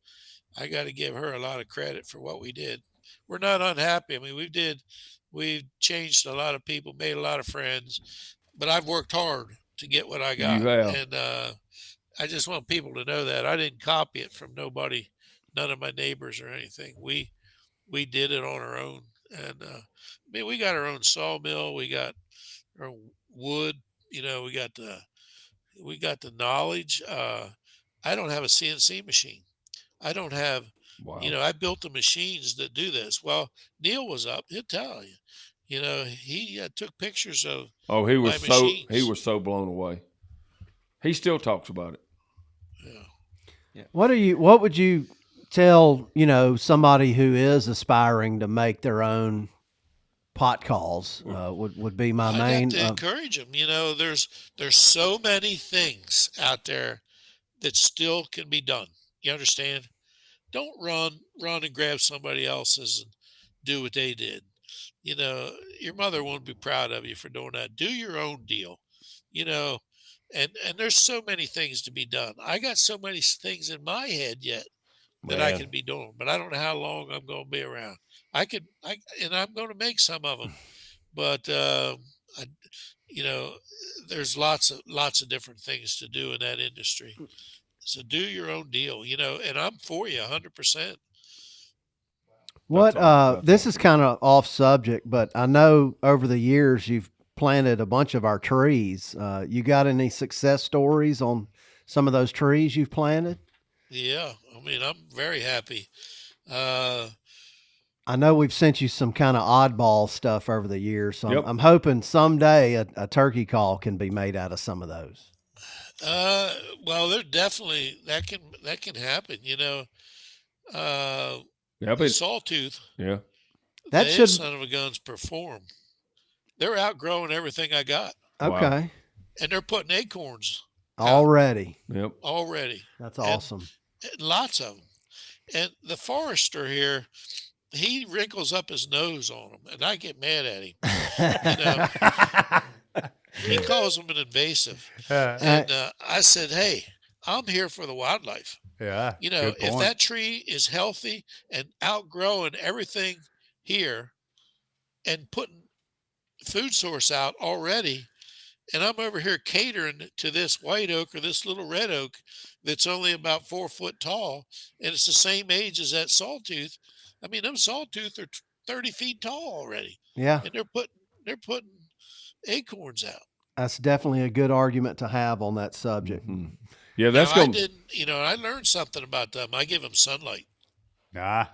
Speaker 7: I got to give her a lot of credit for what we did. We're not unhappy. I mean, we've changed a lot of people, made a lot of friends, but I've worked hard to get what I got.
Speaker 5: You have.
Speaker 7: And I just want people to know that I didn't copy it from nobody, none of my neighbors or anything. We did it on our own. And we got our own sawmill. We got our own wood. We got the knowledge. I don't have a CNC machine. I don't have,
Speaker 5: Wow.
Speaker 7: I built the machines that do this. Well, Neil was up. He'll tell you. He took pictures of.
Speaker 5: Oh,
Speaker 7: he
Speaker 5: was so blown away. He still talks about it.
Speaker 7: Yeah.
Speaker 4: What would you tell, somebody who is aspiring to make their own pot calls? Would be my main.
Speaker 7: I'd have to encourage them. There's so many things out there that still can be done. You understand? Don't run and grab somebody else's and do what they did. Your mother won't be proud of you for doing that. Do your own deal. And there's so many things to be done. I got so many things in my head yet that I can be doing, but I don't know how long I'm going to be around. And I'm going to make some of them, but there's lots of different things to do in that industry. So do your own deal, and I'm for you 100%.
Speaker 4: This is kind of off subject, but I know over the years you've planted a bunch of our trees. You got any success stories on some of those trees you've planted?
Speaker 7: Yeah. I'm very happy.
Speaker 4: I know we've sent you some kind of oddball stuff over the years, so
Speaker 5: Yep.
Speaker 4: I'm hoping someday a turkey call can be made out of some of those.
Speaker 7: Well, there definitely that can happen.
Speaker 5: But
Speaker 7: Sawtooth.
Speaker 5: yeah,
Speaker 4: That should
Speaker 7: son of a guns perform. They're outgrowing everything I got,
Speaker 4: okay
Speaker 7: and they're putting acorns
Speaker 4: already.
Speaker 5: yep.
Speaker 7: already.
Speaker 4: That's awesome.
Speaker 7: And lots of them. And the forester here, he wrinkles up his nose on them, and I get mad at him. He calls them an invasive, and I said, "Hey, I'm here for the wildlife.
Speaker 6: Yeah.
Speaker 7: If that tree is healthy and outgrowing everything here, and putting food source out already, and I'm over here catering to this white oak or this little red oak that's only about 4 foot tall, and it's the same age as that sawtooth. Them sawtooth are 30 feet tall already,
Speaker 4: Yeah.
Speaker 7: and they're putting acorns out.
Speaker 4: That's definitely a good argument to have on that subject.
Speaker 5: Mm-hmm. Yeah, that's
Speaker 7: now, I
Speaker 5: going.
Speaker 7: didn't. I learned something about them. I give them sunlight.
Speaker 6: Nah,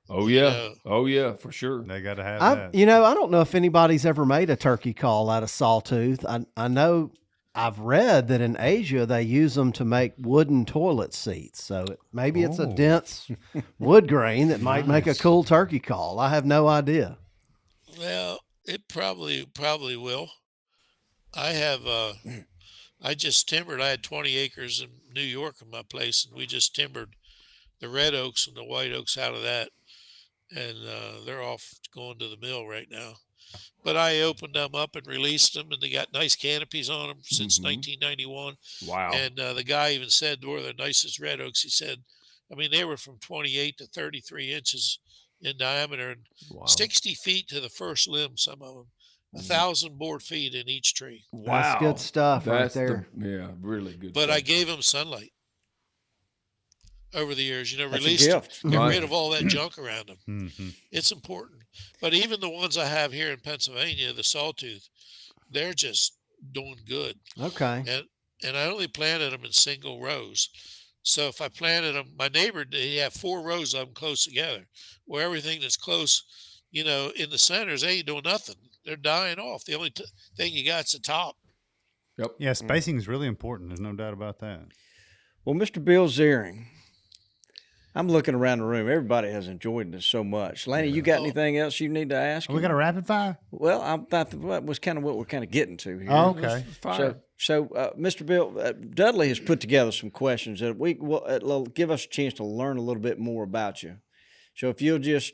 Speaker 5: Oh
Speaker 7: You
Speaker 5: yeah,
Speaker 7: know.
Speaker 5: oh yeah, for sure.
Speaker 6: they got to have
Speaker 4: I
Speaker 6: that.
Speaker 4: I don't know if anybody's ever made a turkey call out of sawtooth. I know I've read that in Asia they use them to make wooden toilet seats. So maybe it's a
Speaker 6: Oh.
Speaker 4: dense wood grain that might make a
Speaker 6: Nice.
Speaker 4: cool turkey call. I have no idea.
Speaker 7: Well, it probably will. I have. I just timbered. I had 20 acres in New York in my place, and we just timbered the red oaks and the white oaks out of that, and they're off going to the mill right now. But I opened them up and released them, and they got nice canopies on them since 1991.
Speaker 5: Wow.
Speaker 7: And the guy even said they were the nicest red oaks. He said, I mean, they were from 28 to 33 inches in diameter and
Speaker 5: Wow.
Speaker 7: 60 feet to the first limb, some of them. 1,000 board feet in each tree.
Speaker 5: Wow.
Speaker 4: That's good stuff right there.
Speaker 5: Yeah, really good.
Speaker 7: But
Speaker 5: stuff.
Speaker 7: I gave them sunlight over the years.
Speaker 3: That's a
Speaker 7: Released them,
Speaker 3: gift.
Speaker 7: get
Speaker 5: Right.
Speaker 7: rid of all that junk around them.
Speaker 6: Mm-hmm.
Speaker 7: It's important. But even the ones I have here in Pennsylvania, the sawtooth, they're just doing good.
Speaker 4: Okay.
Speaker 7: And I only planted them in single rows. So if I planted them, my neighbor, they have 4 rows of them close together, where everything that's close, in the centers, they ain't doing nothing. They're dying off. The only thing you got is the top.
Speaker 5: Yep.
Speaker 6: Yeah, spacing is really important. There's no doubt about that.
Speaker 3: Well, Mr. Bill Zearing, I'm looking around the room. Everybody has enjoyed this so much. Lanny, you got anything else you need to ask?
Speaker 6: We got a rapid fire?
Speaker 3: Well, I thought that was kind of what we're kind of getting to here.
Speaker 6: Oh, okay.
Speaker 5: Fire.
Speaker 3: So, Mr. Bill, Dudley has put together some questions that we will give us a chance to learn a little bit more about you. So if you'll just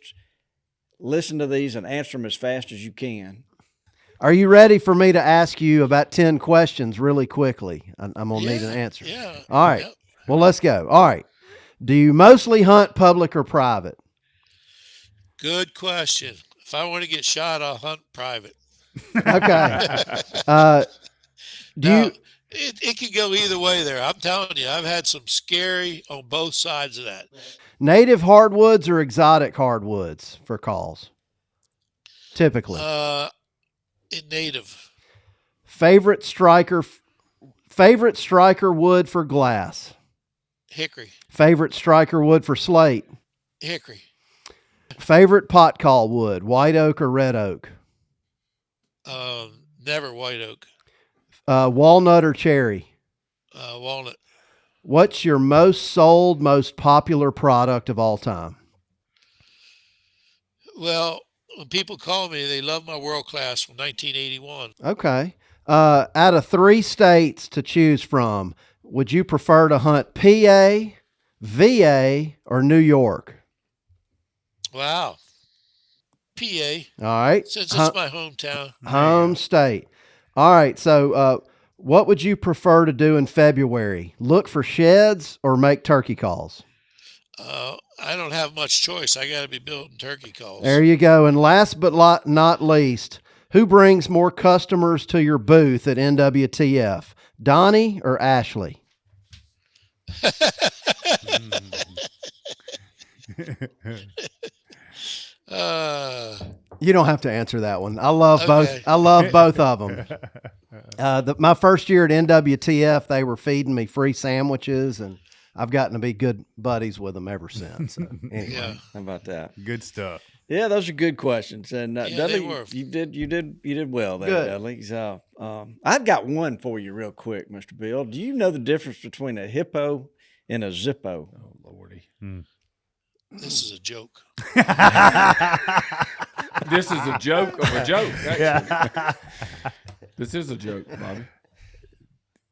Speaker 3: listen to these and answer them as fast as you can.
Speaker 4: Are you ready for me to ask you about 10 questions really quickly? I'm going to need an answer.
Speaker 7: Yeah.
Speaker 4: All right.
Speaker 7: Yep.
Speaker 4: Well, let's go. All right. Do you mostly hunt public or private?
Speaker 7: Good question. If I want to get shot, I'll hunt private.
Speaker 4: Okay.
Speaker 7: It could go either way there. I'm telling you, I've had some scary on both sides of that.
Speaker 4: Native hardwoods or exotic hardwoods for calls? Typically.
Speaker 7: In native.
Speaker 4: Favorite striker wood for glass?
Speaker 7: Hickory.
Speaker 4: Favorite striker wood for slate?
Speaker 7: Hickory.
Speaker 4: Favorite pot call wood, white oak or red oak?
Speaker 7: Never white oak.
Speaker 4: Walnut or cherry?
Speaker 7: Walnut.
Speaker 4: What's your most sold, most popular product of all time?
Speaker 7: Well, when people call me, they love my World Class from 1981.
Speaker 4: Okay. Out of 3 states to choose from, would you prefer to hunt PA, VA, or New York?
Speaker 7: Wow. PA,
Speaker 4: All right.
Speaker 7: since it's my hometown.
Speaker 4: Home state. All right. So, what would you prefer to do in February? Look for sheds or make turkey calls?
Speaker 7: I don't have much choice. I got to be building turkey calls.
Speaker 4: There you go. And last but not least, who brings more customers to your booth at NWTF, Donnie or Ashley? You don't have to answer that one. I love both. I love both of them. My first year at NWTF, they were feeding me free sandwiches, and I've gotten to be good buddies with them ever since. So, anyway.
Speaker 7: Yeah.
Speaker 3: How about that?
Speaker 6: Good stuff.
Speaker 3: Yeah, those are good questions, and
Speaker 7: Yeah,
Speaker 3: Dudley,
Speaker 7: they were.
Speaker 3: you did well there,
Speaker 4: Good.
Speaker 3: Dudley. So, I've got one for you, real quick, Mr. Bill. Do you know the difference between a hippo and a zippo?
Speaker 5: Oh Lordy.
Speaker 7: This is a joke.
Speaker 5: This is a joke of a joke. Actually. This is a joke, Bobby.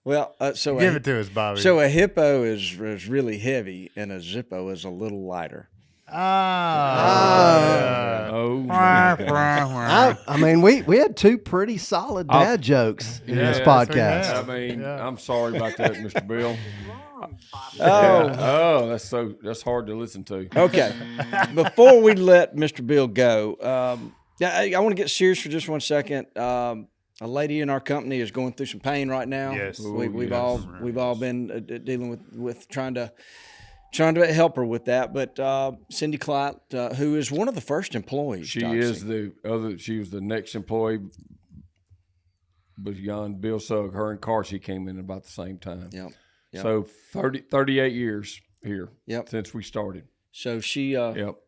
Speaker 3: Well, so
Speaker 6: Give it to us, Bobby.
Speaker 3: So a hippo is really heavy, and a zippo is a little lighter.
Speaker 5: Oh, my God.
Speaker 4: I mean, we had 2 pretty solid dad jokes in this podcast.
Speaker 5: I mean, I'm sorry about that, Mr. Bill.
Speaker 3: Oh,
Speaker 5: that's hard to listen to.
Speaker 3: okay. Before we let Mr. Bill go, I want to get serious for just one second. A lady in our company is going through some pain right now.
Speaker 6: Yes.
Speaker 3: We've all been dealing with trying to help her with that. But Cindy Clott, who is one of the first employees,
Speaker 5: She
Speaker 3: Doc
Speaker 5: is
Speaker 3: C.
Speaker 5: she was the next employee beyond Bill Sugg, her and Carsey came in about the same time.
Speaker 3: Yep.
Speaker 5: So 38 years here since we started.
Speaker 3: So she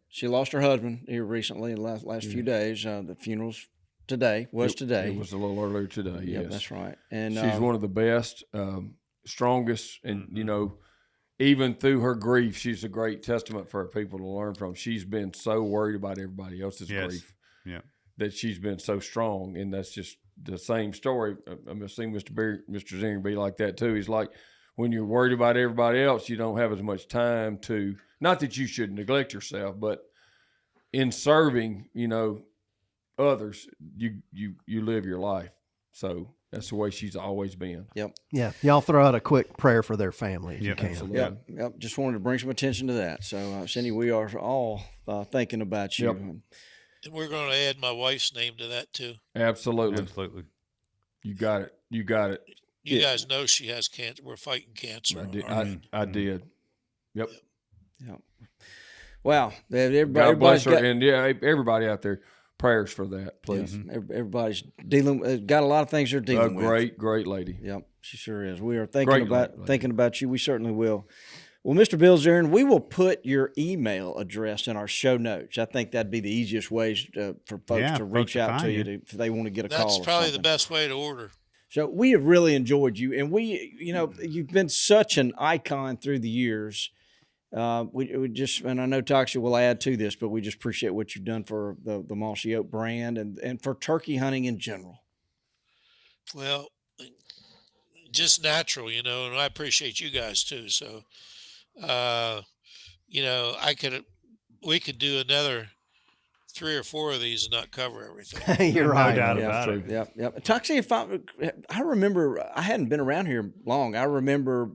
Speaker 3: she lost her husband here recently in the last few days. The funeral's today. It was
Speaker 5: a little earlier today, yes.
Speaker 3: That's right. And
Speaker 5: she's one of the best, strongest, and, even through her grief, she's a great testament for people to learn from. She's been so worried about everybody else's grief that she's been so strong, and that's just the same story. I've seen Mr. Zearing be like that too. He's like, when you're worried about everybody else, you don't have as much time to, not that you should neglect yourself, but in serving, others, you live your life. So that's the way she's always been.
Speaker 3: Yep.
Speaker 4: Yeah. Y'all throw out a quick prayer for their family if you can.
Speaker 5: Absolutely.
Speaker 3: Yep. Just wanted to bring some attention to that. So, Cindy, we are all thinking about you.
Speaker 5: Yep.
Speaker 7: And we're going to add my wife's name to that too.
Speaker 5: Absolutely. You got it.
Speaker 7: You guys know she has cancer. We're fighting cancer.
Speaker 5: I did. Yep.
Speaker 3: Wow.
Speaker 5: God bless her. And everybody out there, prayers for that, please.
Speaker 3: Everybody's got a lot of things they're dealing with.
Speaker 5: Great lady.
Speaker 3: Yep, she sure is. We are thinking about you. We certainly will. Well, Mr. Bill Zearing, we will put your email address in our show notes. I think that'd be the easiest ways for folks to reach out to you if they want to get a call.
Speaker 7: That's probably the best way to order.
Speaker 3: So we have really enjoyed you, and you've been such an icon through the years. We just, and I know Toxie will add to this, but we just appreciate what you've done for the Mossy Oak brand and for turkey hunting in general.
Speaker 7: Well, just natural, and I appreciate you guys too. So, we could do another 3 or 4 of these and not cover everything.
Speaker 4: You're right.
Speaker 6: No doubt about it.
Speaker 3: Yep. Toxie, if I remember, I hadn't been around here long. I remember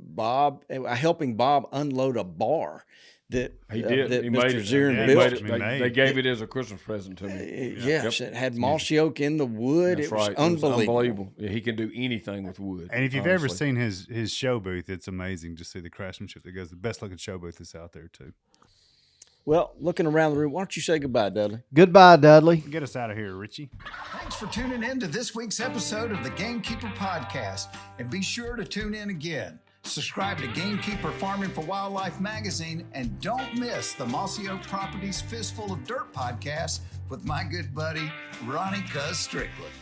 Speaker 3: helping Bob unload a bar that
Speaker 5: he did.
Speaker 3: That
Speaker 5: he
Speaker 3: Mr.
Speaker 5: made it.
Speaker 3: Zearing built.
Speaker 5: They gave it as a Christmas present to me.
Speaker 3: Yes, it had mossy oak in the wood.
Speaker 5: That's
Speaker 3: it was
Speaker 5: right.
Speaker 3: unbelievable.
Speaker 5: Yeah, he can do anything with wood.
Speaker 6: And if you've ever seen his show booth, it's amazing to see the craftsmanship that goes. The best looking show booth is out there too.
Speaker 3: Well, looking around the room, why don't you say goodbye, Dudley?
Speaker 4: Goodbye, Dudley.
Speaker 6: Get us out of here, Richie.
Speaker 1: Thanks for tuning in to this week's episode of the Gamekeeper Podcast. And be sure to tune in again. Subscribe to Gamekeeper Farming for Wildlife magazine, and don't miss the Mossy Oak Properties Fistful of Dirt podcast with my good buddy, Ronnie Cuz Strickland.